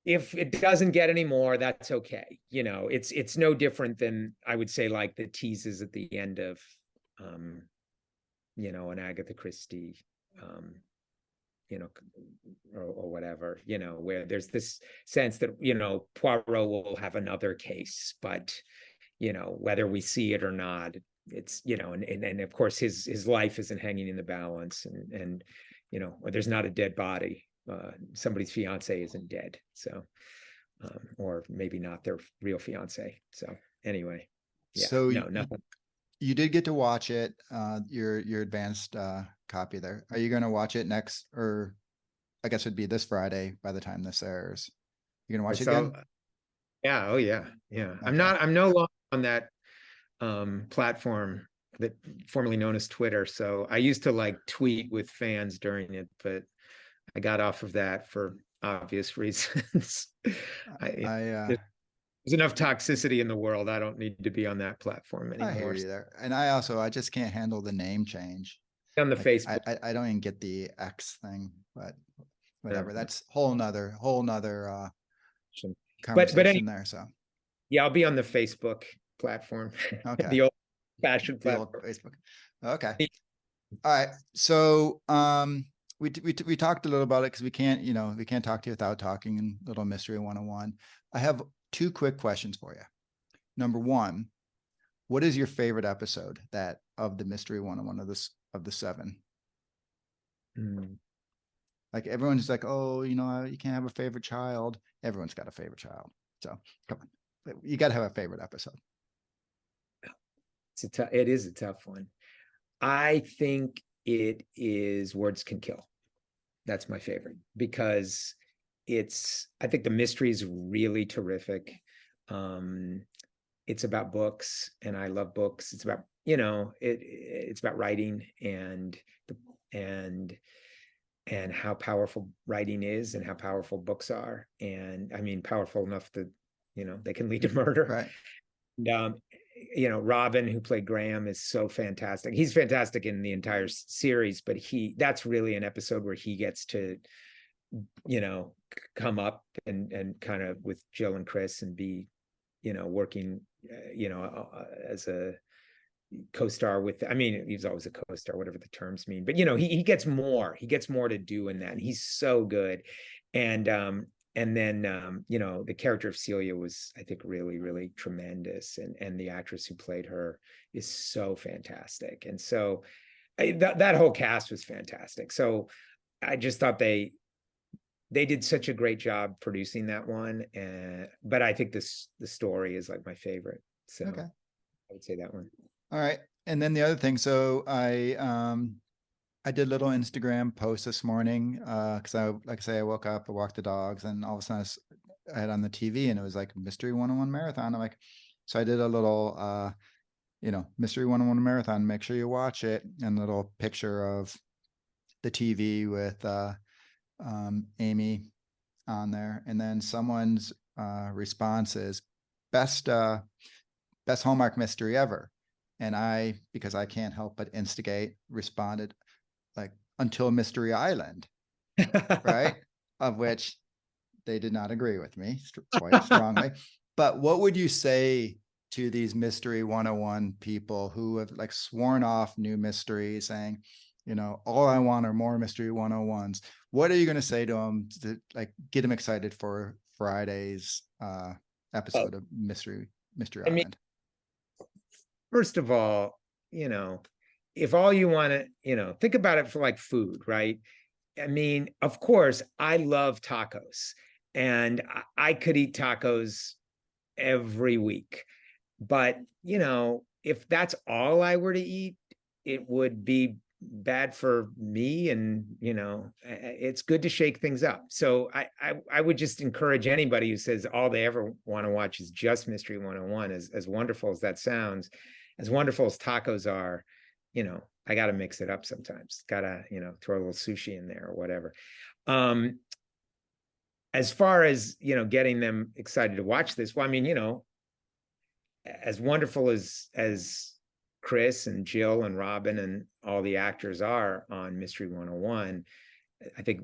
it doesn't get any more, that's okay. You know, it's no different than, I would say, like the teases at the end of you know, an Agatha Christie you know, or whatever, you know, where there's this sense that, you know, Poirot will have another case, but, you know, whether we see it or not, it's, you know, and of course his life isn't hanging in the balance, and you know, or there's not a dead body. Somebody's fiance isn't dead, so or maybe not their real fiance. So anyway, yeah, so no, nothing. You did get to watch it, your advanced copy there. Are you going to watch it next, or I guess it'd be this Friday by the time this airs? You going to watch it again? Yeah, oh yeah. Okay. I'm no longer on that platform that formerly known as Twitter. So I used to like tweet with fans during it, but I got off of that for obvious reasons. There's enough toxicity in the world. I don't need to be on that platform anymore. I hear you there. And I just can't handle the name change. On the Facebook. I don't even get the X thing, but whatever. That's whole nother conversation there. So yeah, I'll be on the Facebook platform. Okay. The old fashioned platform. Facebook. Okay. All right. So we talked a little about it because we can't talk to you without talking in Little Mystery 101. I have 2 quick questions for you. Number 1, what is your favorite episode of the Mystery 101 of the 7? Like everyone's like, oh, you know, you can't have a favorite child. Everyone's got a favorite child. So come on, you got to have a favorite episode. It is a tough one. I think it is Words Can Kill. That's my favorite because I think the mystery is really terrific. It's about books, and I love books. It's about, you know, it's about writing and how powerful writing is and how powerful books are. And I mean, powerful enough that, you know, they can lead to murder. Right. And, you know, Robin, who played Graham, is so fantastic. He's fantastic in the entire series, but that's really an episode where he gets to, you know, come up and kind of with Jill and Chris and be, you know, working, you know, as a co-star with, I mean, he's always a co-star, whatever the terms mean, but you know, he gets more to do in that, and he's so good. And And then, you know, the character of Celia was, I think, really, really tremendous. And the actress who played her is so fantastic. And so that whole cast was fantastic. So I just thought they did such a great job producing that one. But I think the story is like my favorite. So Okay. I would say that one. All right. And then the other thing, so I did a little Instagram post this morning because like I say, I woke up, I walked the dogs, and all of a sudden I had on the TV and it was like Mystery 101 Marathon. I'm like, so I did a little Mystery 101 Marathon. Make sure you watch it, and a little picture of the TV with Amy on there, and then someone's response is best Hallmark mystery ever. And I, because I can't help but instigate, responded like until Mystery Island, right? Of which they did not agree with me quite strongly. But what would you say to these Mystery 101 people who have like sworn off new mysteries, saying, all I want are more Mystery 101s? What are you going to say to them to like get them excited for Friday's episode of Mystery I mean, Island? first of all, if all you want to, think about it for like food, right? I mean, of course, I love tacos, and I could eat tacos every week. But, if that's all I were to eat, it would be bad for me. And, it's good to shake things up. So I would just encourage anybody who says all they ever want to watch is just Mystery 101, as wonderful as that sounds, as wonderful as tacos are, I got to mix it up sometimes. Got to, throw a little sushi in there or whatever. As far as, getting them excited to watch this, well, I mean, as wonderful as Chris and Jill and Robin and all the actors are on Mystery 101, I think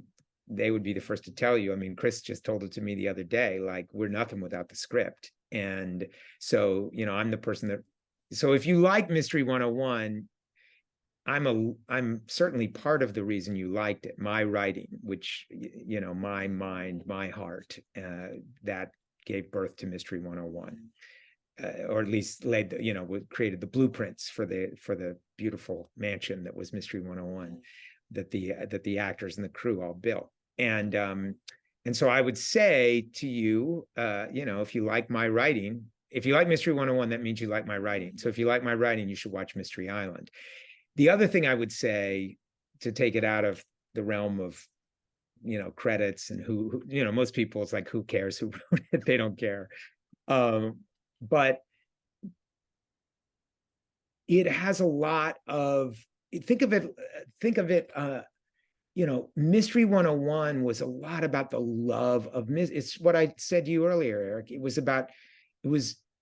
they would be the first to tell you. I mean, Chris just told it to me the other day, like, we're nothing without the script. And so, I'm the person that, so if you like Mystery 101, I'm certainly part of the reason you liked it. My writing, which, my mind, my heart, that gave birth to Mystery 101. Or at least created the blueprints for the beautiful mansion that was Mystery 101 that the actors and the crew all built. And so I would say to you, if you like my writing, if you like Mystery 101, that means you like my writing. So if you like my writing, you should watch Mystery Island. The other thing I would say, to take it out of the realm of credits and who most people, it's like, who cares who wrote it? They don't care. But it has a lot of, think of it, Mystery 101 was a lot about the love of it's what I said to you earlier, Eric. It was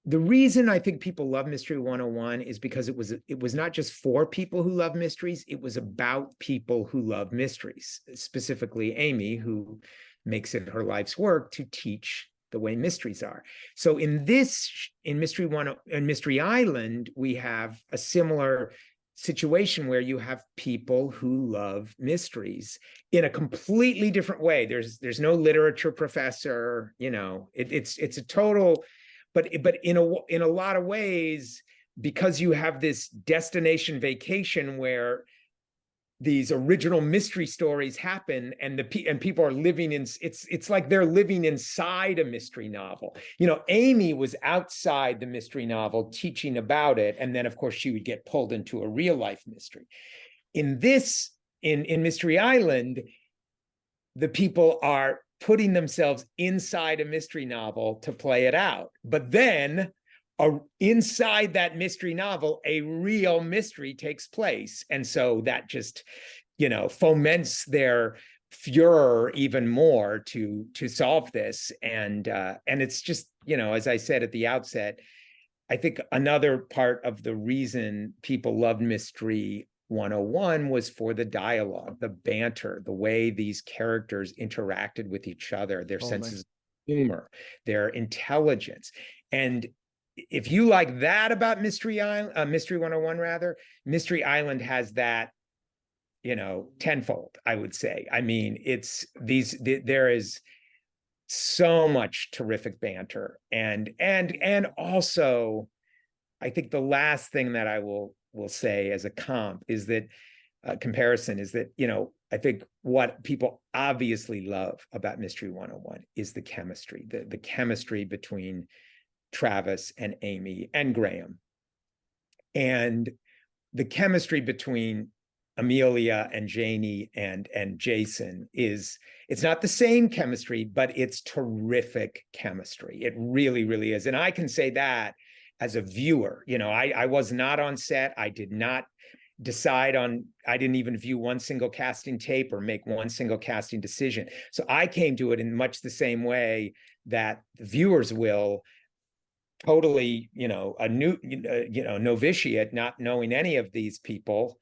the reason I think people love Mystery 101 is because it was not just for people who love mysteries, it was about people who love mysteries, specifically Amy, who makes it her life's work to teach the way mysteries are. So in Mystery Island, we have a similar situation where you have people who love mysteries in a completely different way. There's no literature professor, it's a total, but in a lot of ways, because you have this destination vacation where these original mystery stories happen, and people are living in, it's like they're living inside a mystery novel. Amy was outside the mystery novel teaching about it, and then of course she would get pulled into a real life mystery. In Mystery Island, the people are putting themselves inside a mystery novel to play it out, but then inside that mystery novel, a real mystery takes place. And so that just, foments their furor even more to solve this. And it's just, as I said at the outset, I think another part of the reason people loved Mystery 101 was for the dialogue, the banter, the way these characters interacted with each other, their senses of humor, their intelligence. And if you like that about Mystery 101, rather, Mystery Island has that, tenfold, I would say. I mean, there is so much terrific banter. And also, I think the last thing that I will say as a comp is that comparison is that, I think what people obviously love about Mystery 101 is the chemistry, the chemistry between Travis and Amy and Graham, and the chemistry between Emelia and Janie and Jason it's not the same chemistry, but it's terrific chemistry. It really, really is. And I can say that as a viewer. I was not on set. I didn't even view one single casting tape or make one single casting decision. So I came to it in much the same way that the viewers will, totally, a new, novitiate, not knowing any of these people.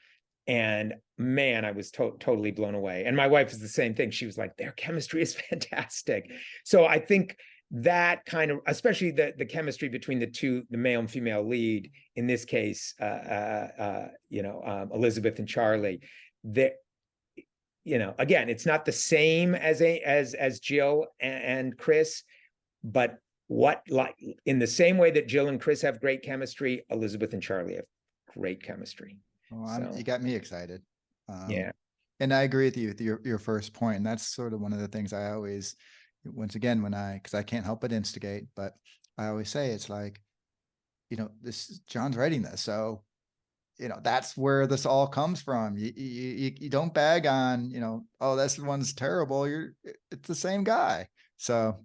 And man, I was totally blown away. And my wife is the same thing. She was like, their chemistry is fantastic. So I think that kind of, especially the chemistry between the male and female lead, in this case, Elizabeth and Charlie, that, again, it's not the same as Jill and Chris, but in the same way that Jill and Chris have great chemistry, Elizabeth and Charlie have great chemistry. Well, you got me excited. Yeah. And I agree with you with your first point. And that's sort of one of the things I always, once again, because I can't help but instigate, but I always say it's like, John's writing this. So, that's where this all comes from. You don't bag on, oh, this one's terrible. It's the same guy. So,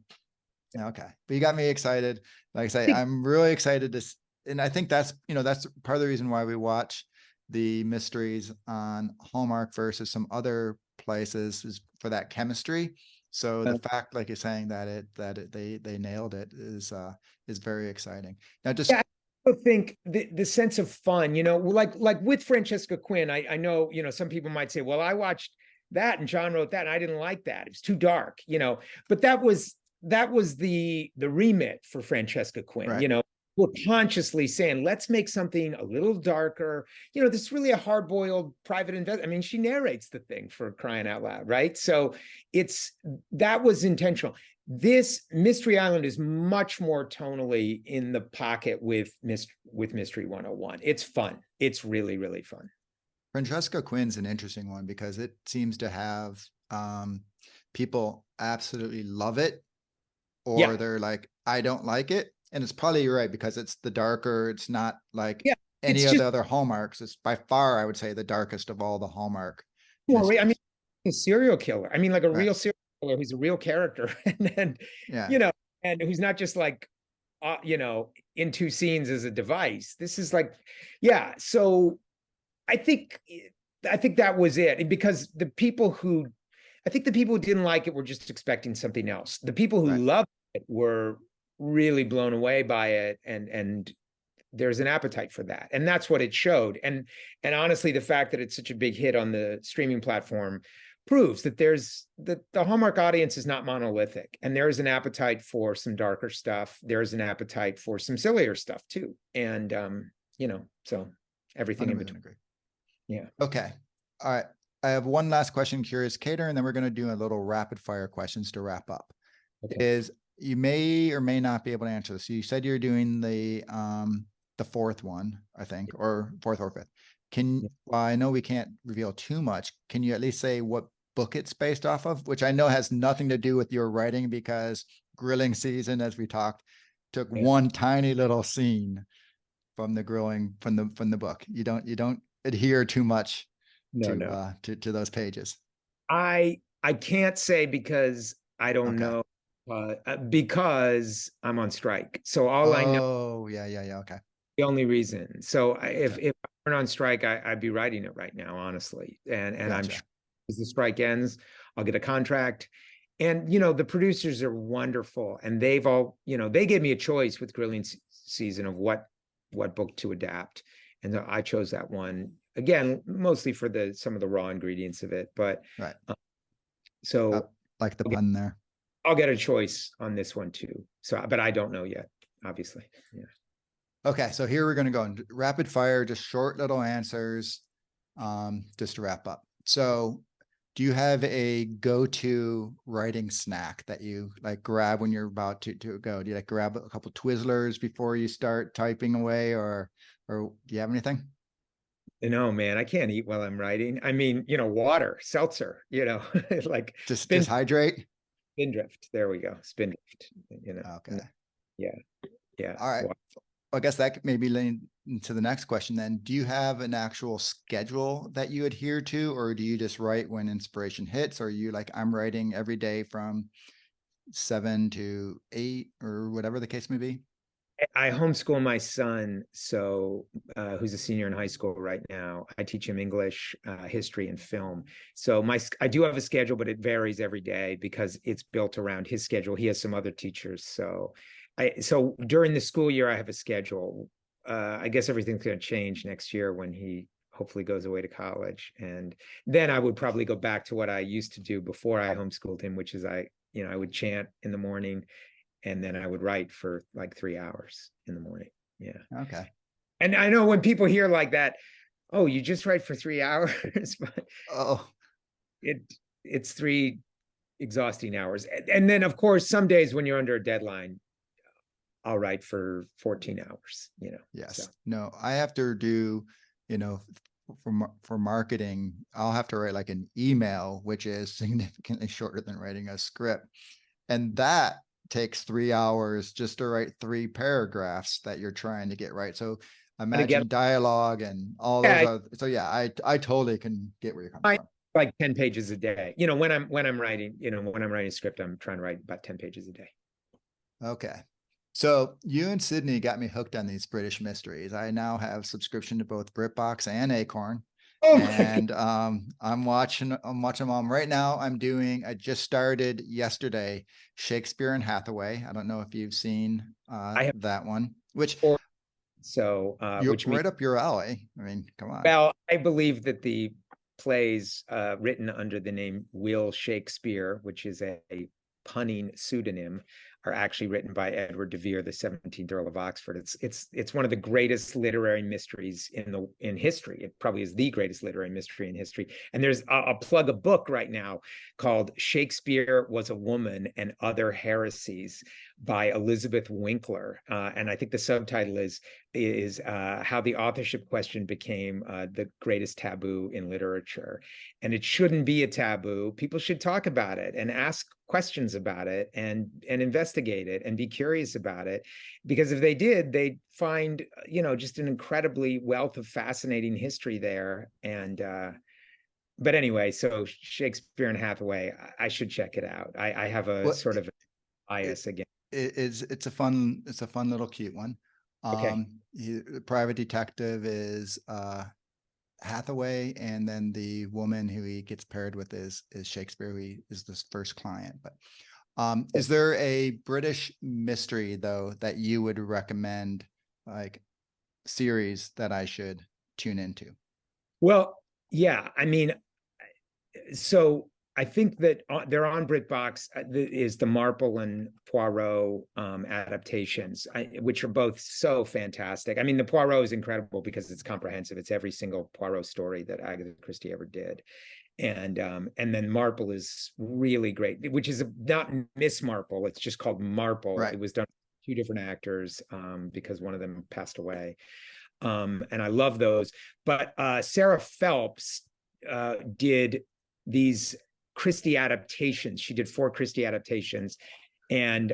okay. But you got me excited. Like I say, I'm really excited and I think that's part of the reason why we watch the mysteries on Hallmark versus some other places, is for that chemistry. So the fact, like you're saying, that they nailed it is very exciting. Now, just I think the sense of fun, like with Francesca Quinn, I know, some people might say, well, I watched that and John wrote that and I didn't like that. It was too dark, but that was the remit for Francesca Quinn. Right. We're consciously saying, let's make something a little darker. This is really a hard-boiled private investment. I mean, she narrates the thing, for crying out loud, right? So that was intentional. This Mystery Island is much more tonally in the pocket with Mystery 101. It's fun. It's really, really fun. Francesca Quinn's an interesting one because it seems to have people absolutely love it, or they're like, I don't like it. And it's probably, you're right, because it's the darker, it's not like any of the other Hallmarks. It's by far, I would say, the darkest of all the Hallmark. I mean, a serial killer. I mean, like a real serial killer who's a real character, and and who's not just like, in two scenes as a device. This is like, so I think that was it, because the people who didn't like it were just expecting something else. The people who loved it were really blown away by it, and there's an appetite for that, and that's what it showed. And honestly, the fact that it's such a big hit on the streaming platform proves that the Hallmark audience is not monolithic, and there is an appetite for some darker stuff. There's an appetite for some sillier stuff too, and so everything in between. Yeah. Okay. All right. I have one last question, curious Cater, and then we're going to do a little rapid fire questions to wrap up. Okay. You may or may not be able to answer this. You said you're doing the fourth one, I think, or fourth or fifth. Well, I know we can't reveal too much. Can you at least say what book it's based off of? Which I know has nothing to do with your writing, because Grilling Season, as we talked, took one tiny little scene from the grilling from the book. You don't adhere too much to those pages. I can't say because I don't know. Because I'm on strike. So all I know. Oh, yeah. Okay. The only reason. So if I weren't on strike, I'd be writing it right now, honestly. And I'm sure as the strike ends, I'll get a contract. And, the producers are wonderful. And they've all, they gave me a choice with Grilling Season of what book to adapt. And so I chose that one, again, mostly for some of the raw ingredients of it. But so like the pun there. I'll get a choice on this one too. So, but I don't know yet, obviously. Yeah. Okay. So here we're going to go in rapid fire, just short little answers, just to wrap up. So do you have a go-to writing snack that you like grab when you're about to go? Do you like grab a couple Twizzlers before you start typing away, or do you have anything? No, man, I can't eat while I'm writing. I mean, water, seltzer, like Just hydrate? spindrift. There we go. Spindrift, Okay. yeah, yeah. All right. I guess that could maybe lead into the next question then. Do you have an actual schedule that you adhere to, or do you just write when inspiration hits? Or are you like, I'm writing every day from 7 to 8 or whatever the case may be? I homeschool my son, so who's a senior in high school right now. I teach him English, history, and film. So I do have a schedule, but it varies every day because it's built around his schedule. He has some other teachers, so during the school year I have a schedule. I guess everything's going to change next year when he hopefully goes away to college, and then I would probably go back to what I used to do before I homeschooled him, which is I would chant in the morning and then I would write for like 3 hours in the morning. Yeah. Okay. And I know when people hear like that, oh, you just write for 3 hours, but Oh, it's 3 exhausting hours. And then of course, some days when you're under a deadline, I'll write for 14 hours, yes. So. No, I have to do, for marketing, I'll have to write like an email, which is significantly shorter than writing a script. And that takes 3 hours just to write 3 paragraphs that you're trying to get right. So imagine dialogue and all those other, so yeah, I totally can get where you're coming from. Like 10 pages a day. When I'm writing, when I'm writing a script, I'm trying to write about 10 pages a day. Okay. So you and Sydney got me hooked on these British mysteries. I now have subscription to both BritBox and Acorn. Oh, and I'm watching them all right now. I just started yesterday, Shakespeare and Hathaway. I don't know if you've seen that one, which which right up your alley. I mean, come on. Well, I believe that the plays written under the name Will Shakespeare, which is a punning pseudonym, are actually written by Edward de Vere, the 17th Earl of Oxford. It's one of the greatest literary mysteries in history. It probably is the greatest literary mystery in history. And I'll plug a book right now called Shakespeare Was a Woman and Other Heresies by Elizabeth Winkler. And I think the subtitle is how the authorship question became the greatest taboo in literature. And it shouldn't be a taboo. People should talk about it and ask questions about it and investigate it and be curious about it, because if they did, they'd find just an incredibly wealth of fascinating history there. And but anyway, so Shakespeare and Hathaway, I should check it out. I have a sort of bias again. It's a fun little cute one. Okay. The private detective is Hathaway, and then the woman who he gets paired with is Shakespeare, who is this first client. But is there a British mystery though that you would recommend, like series that I should tune into? Well, yeah, I mean, so I think that they're on BritBox, is the Marple and Poirot adaptations, which are both so fantastic. I mean, the Poirot is incredible because it's comprehensive. It's every single Poirot story that Agatha Christie ever did. And then Marple is really great, which is not Miss Marple. It's just called Marple. Right. It was done by 2 different actors because one of them passed away. And I love those. But Sarah Phelps did these Christie adaptations. She did 4 Christie adaptations, and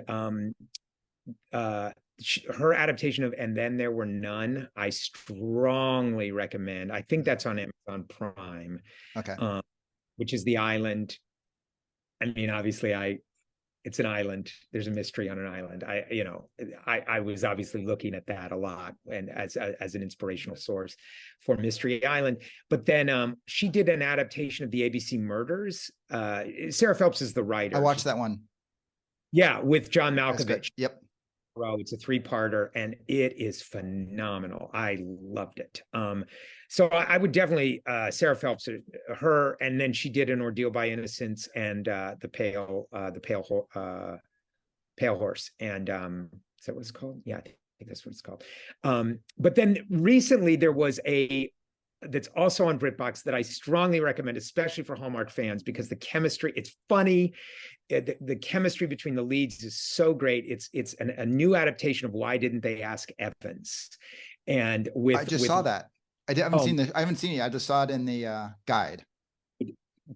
her adaptation of And Then There Were None, I strongly recommend. I think that's on Amazon Prime. Okay. Which is the island. I mean, obviously, it's an island. There's a mystery on an island. I was obviously looking at that a lot and as an inspirational source for Mystery Island. But then she did an adaptation of the ABC Murders. Sarah Phelps is the writer. I watched that one. Yeah, with John Malkovich. Yep. It's a 3-parter and it is phenomenal. I loved it. So I would definitely Sarah Phelps, her, and then she did An Ordeal by Innocence and the Pale Horse. And is that what it's called? Yeah, I think that's what it's called. But then recently there was a that's also on BritBox that I strongly recommend, especially for Hallmark fans, because the chemistry, it's funny. The chemistry between the leads is so great. It's a new adaptation of Why Didn't They Ask Evans? And I just saw that. I haven't oh, seen I haven't seen it. I just saw it in the guide.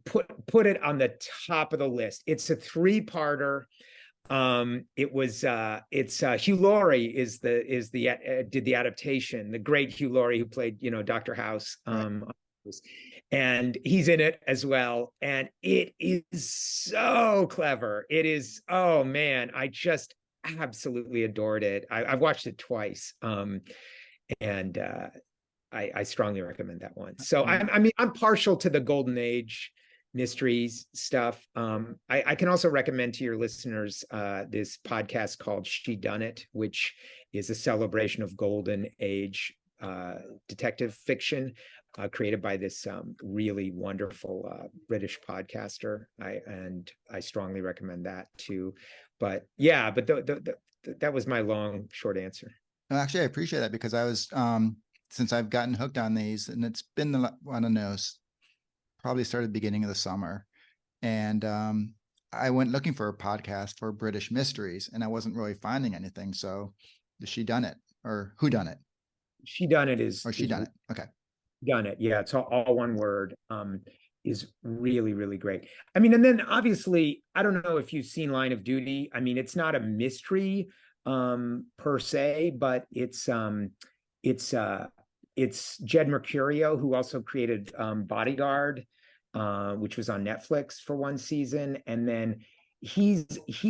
put it on the top of the list. It's a 3-parter. It's Hugh Laurie did the adaptation, the great Hugh Laurie who played, Dr. House. Right. And he's in it as well. And it is so clever. It is, oh man, I just absolutely adored it. I've watched it twice. And I strongly recommend that one. So I'm partial to the Golden Age mysteries stuff. I can also recommend to your listeners this podcast called She Done It, which is a celebration of Golden Age detective fiction, created by this really wonderful British podcaster. I strongly recommend that too. But yeah, but that was my long, short answer. No, actually, I appreciate that, because I was since I've gotten hooked on these, and it's been I don't know, probably started beginning of the summer, and I went looking for a podcast for British mysteries, and I wasn't really finding anything. So, She Done It, or Who Done It? She Done It Or She Done It. Okay. Done It. Yeah, it's all one word. Is really, really great. I mean, and then obviously, I don't know if you've seen Line of Duty. I mean, it's not a mystery per se, but it's Jed Mercurio, who also created Bodyguard, which was on Netflix for one season, and then he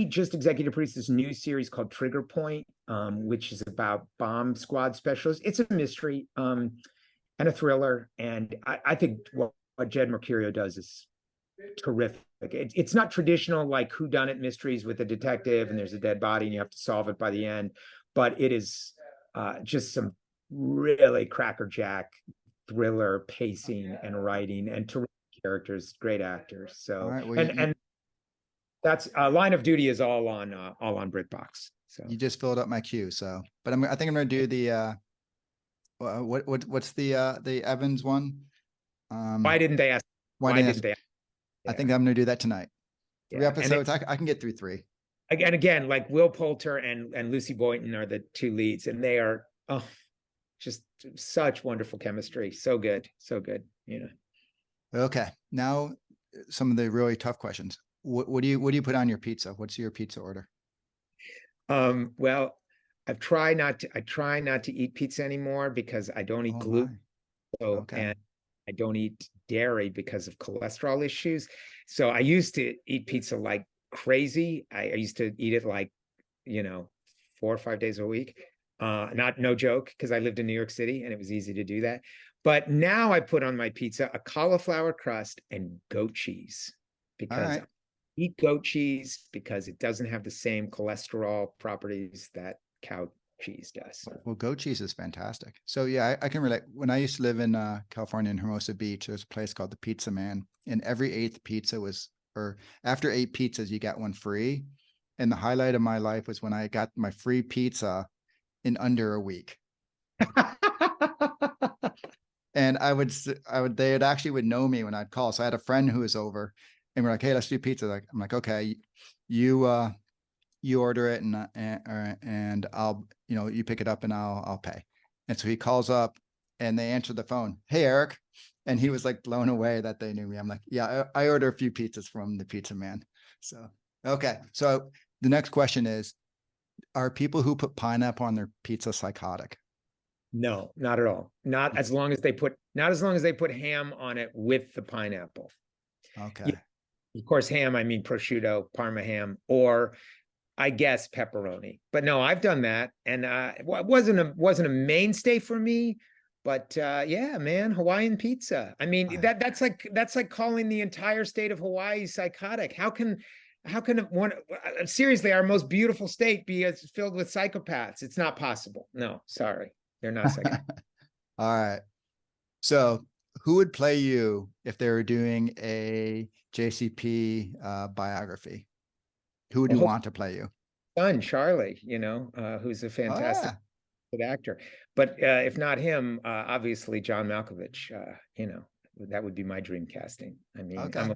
just executive produced this new series called Trigger Point, which is about bomb squad specialists. It's a mystery and a thriller, and I think what Jed Mercurio does is terrific. It's not traditional like whodunit mysteries with a detective and there's a dead body and you have to solve it by the end, but it is just some really crackerjack thriller pacing and writing, and terrific characters, great actors. So All right, well, and that's Line of Duty is all on BritBox. So you just filled up my queue. So, but I think I'm going to do the what's the Evans one? Why didn't they ask? Why didn't they? Yeah. I think I'm going to do that tonight. 3 Yeah. episodes. I can get through 3. Again, like Will Poulter and Lucy Boynton are the 2 leads, and they are just such wonderful chemistry. So good. Okay, now some of the really tough questions. What do you put on your pizza? What's your pizza order? Well, I try not to eat pizza anymore because I don't eat gluten. And I don't eat dairy because of cholesterol issues. So I used to eat pizza like crazy. I used to eat it like, 4 or 5 days a week. No joke, because I lived in New York City and it was easy to do that. But now I put on my pizza a cauliflower crust and goat cheese, because I eat goat cheese because it doesn't have the same cholesterol properties that cow cheese does. Well, goat cheese is fantastic. So yeah, I can relate. When I used to live in California, in Hermosa Beach, there's a place called the Pizza Man, and every 8th pizza was, or after 8 pizzas, you got one free. And the highlight of my life was when I got my free pizza in under a week. And they actually would know me when I'd call. So I had a friend who was over, and we're like, "Hey, let's do pizza." I'm like, "Okay, you order it, and I'll, you pick it up and I'll pay." And so he calls up and they answer the phone. "Hey, Eric." And he was like blown away that they knew me. I'm like, "Yeah, I order a few pizzas from the Pizza Man." So, okay. So the next question is, are people who put pineapple on their pizza psychotic? No, not at all. Not as long as they put ham on it with the pineapple. Okay. Yeah, of course, ham, I mean prosciutto, Parma ham, or I guess pepperoni. But no, I've done that, and it wasn't a mainstay for me. But yeah, man, Hawaiian pizza. I mean, that's like calling the entire state of Hawaii psychotic. How can one, seriously, our most beautiful state be filled with psychopaths? It's not possible. No, sorry, they're not psychotic. All right. So who would play you if they were doing a JCP biography? Who would you want to play you? Son Charlie, who's a Oh, fantastic. yeah. good actor. But if not him, obviously John Malkovich. That would be my dream casting. I mean, Okay.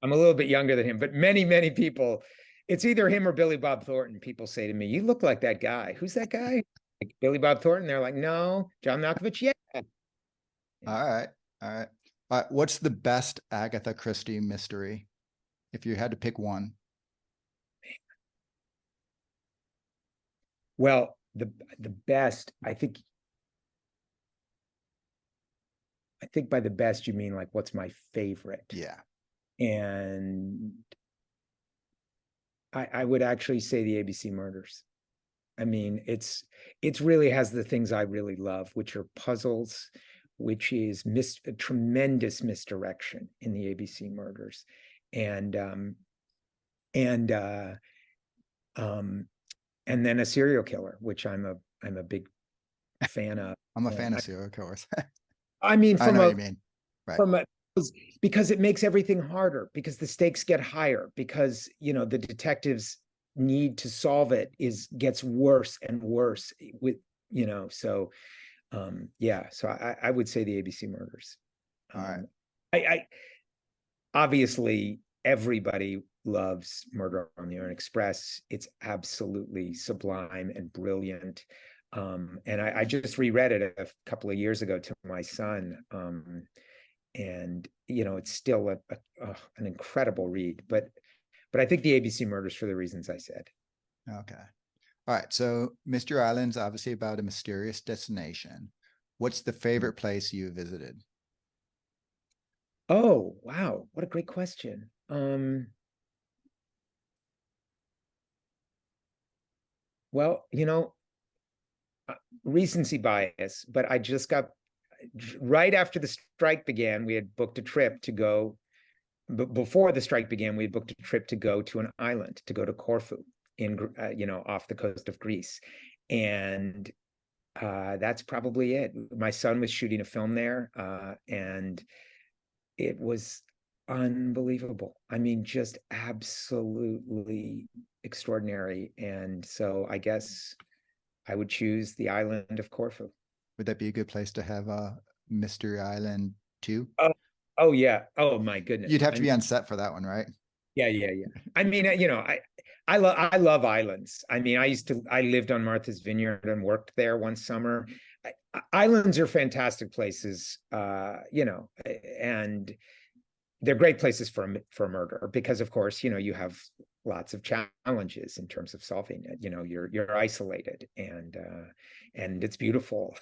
I'm a little bit younger than him, but many people, it's either him or Billy Bob Thornton. People say to me, "You look like that guy. Who's that guy?" Like Billy Bob Thornton. They're like, "No, John Malkovich." Yeah. All right. All right. What's the best Agatha Christie mystery? If you had to pick one. Well, the best, I think by the best you mean like what's my favorite. Yeah. And I would actually say the ABC Murders. I mean, it really has the things I really love, which are puzzles, which is a tremendous misdirection in the ABC Murders, and and uh, and then a serial killer, which I'm a big fan of. I'm a fan of serial killers. I mean, I know what you mean. Right. from a because it makes everything harder, because the stakes get higher, because the detectives need to solve it gets worse and worse with so yeah, so I would say the ABC Murders. All right. I obviously everybody loves Murder on the Orient Express. It's absolutely sublime and brilliant. And I just reread it a couple of years ago to my son. And it's still an incredible read, but I think the ABC Murders for the reasons I said. Okay. All right. So Mystery Island's obviously about a mysterious destination. What's the favorite place you visited? Oh, wow. What a great question. Well, recency bias, but I just got right after the strike began, we had booked a trip to go. Before the strike began, we had booked a trip to go to an island, to go to Corfu off the coast of Greece. And that's probably it. My son was shooting a film there, and it was unbelievable. I mean, just absolutely extraordinary. And so I guess I would choose the island of Corfu. Would that be a good place to have a Mystery Island too? Oh yeah. Oh my goodness. You'd have to be on set for that one, right? Yeah. I mean, I love islands. I mean, I lived on Martha's Vineyard and worked there one summer. Islands are fantastic places, and they're great places for murder because, of course, you have lots of challenges in terms of solving it. You're isolated, and it's beautiful,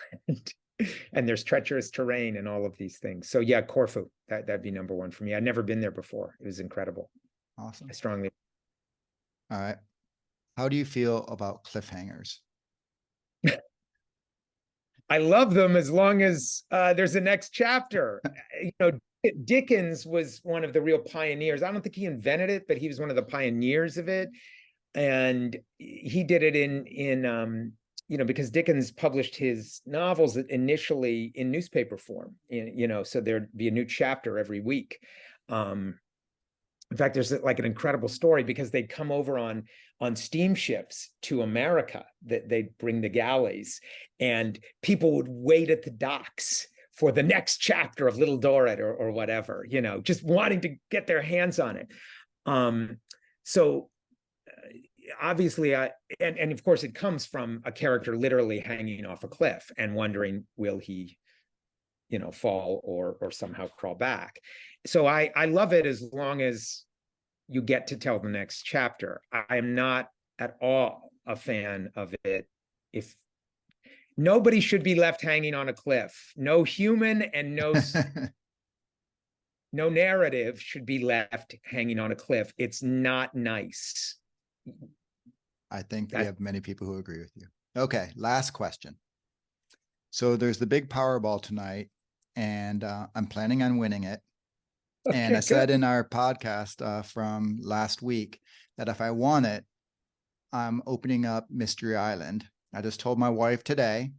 and there's treacherous terrain and all of these things. So yeah, Corfu, that'd be number one for me. I'd never been there before. It was incredible. Awesome. I strongly. All right. How do you feel about cliffhangers? I love them as long as there's a next chapter. Dickens was one of the real pioneers. I don't think he invented it, but he was one of the pioneers of it. And he did it in because Dickens published his novels initially in newspaper form, so there'd be a new chapter every week. In fact, there's like an incredible story because they'd come over on steamships to America, that they'd bring the galleys, and people would wait at the docks for the next chapter of Little Dorrit or whatever, just wanting to get their hands on it. So obviously, and of course, it comes from a character literally hanging off a cliff and wondering, will he, fall or somehow crawl back. So I love it as long as you get to tell the next chapter. I am not at all a fan of it if nobody should be left hanging on a cliff. No human and no narrative should be left hanging on a cliff. It's not nice. I think we have many people who agree with you. Okay, last question. So there's the big Powerball tonight, and I'm planning on winning it. Okay, and I said in our podcast from last week that if I won it, I'm opening up Mystery Island. I just told my wife today.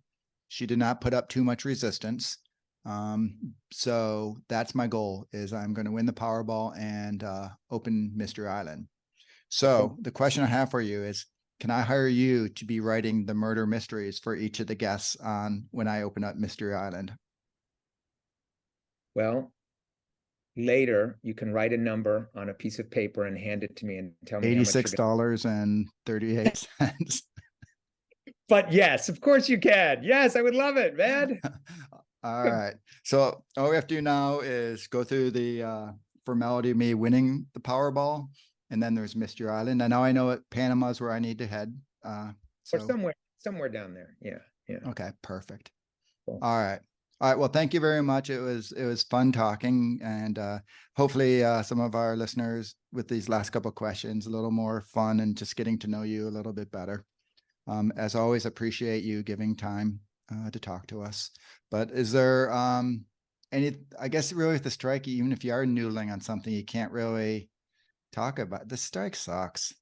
She did not put up too much resistance. So that's my goal, is I'm going to win the Powerball and open Mystery Island. So the question I have for you is, can I hire you to be writing the murder mysteries for each of the guests on when I open up Mystery Island? Well, later you can write a number on a piece of paper and hand it to me and tell me how much you're $86.38. But yes, of course you can. Yes, I would love it, man. All right. So all we have to do now is go through the formality of me winning the Powerball, and then there's Mystery Island. And now I know Panama is where I need to head. Or So somewhere down there. Yeah. okay, perfect. Cool. All right. All right. Well, thank you very much. It was fun talking, and hopefully some of our listeners with these last couple of questions, a little more fun and just getting to know you a little bit better. As always, appreciate you giving time to talk to us. But is there any, I guess really with the strike, even if you are noodling on something, you can't really talk about. The strike sucks.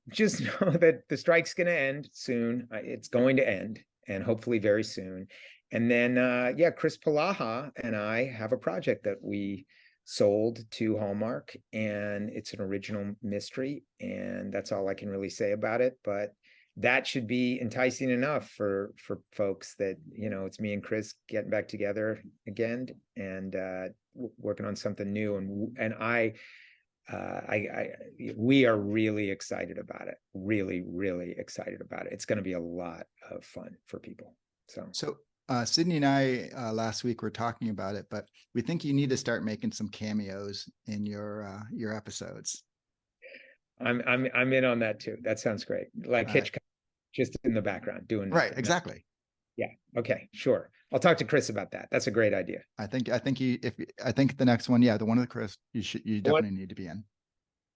Just know that the strike's going to end soon. It's going to end, and hopefully very soon. And then, Chris Palaha and I have a project that we sold to Hallmark, and it's an original mystery, and that's all I can really say about it. But that should be enticing enough for folks that, it's me and Chris getting back together again and working on something new. And we are really excited about it. Really, really excited about it. It's going to be a lot of fun for people. So Sydney and I last week were talking about it, but we think you need to start making some cameos in your episodes. I'm in on that too. That sounds great. Like Hitchcock, just in the background doing right. Nothing. Exactly. Yeah. Okay. Sure. I'll talk to Chris about that. That's a great idea. I think the next one, the one with Chris, you definitely need to be in.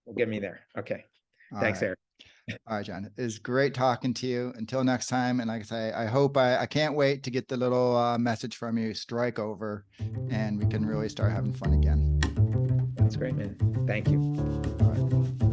Will get me there. Okay. All Thanks, right. Eric. All right, John. It's great talking to you. Until next time. And like I say, I hope I can't wait to get the little message from you, strike over, and we can really start having fun again. That's great, man. Thank you. All right.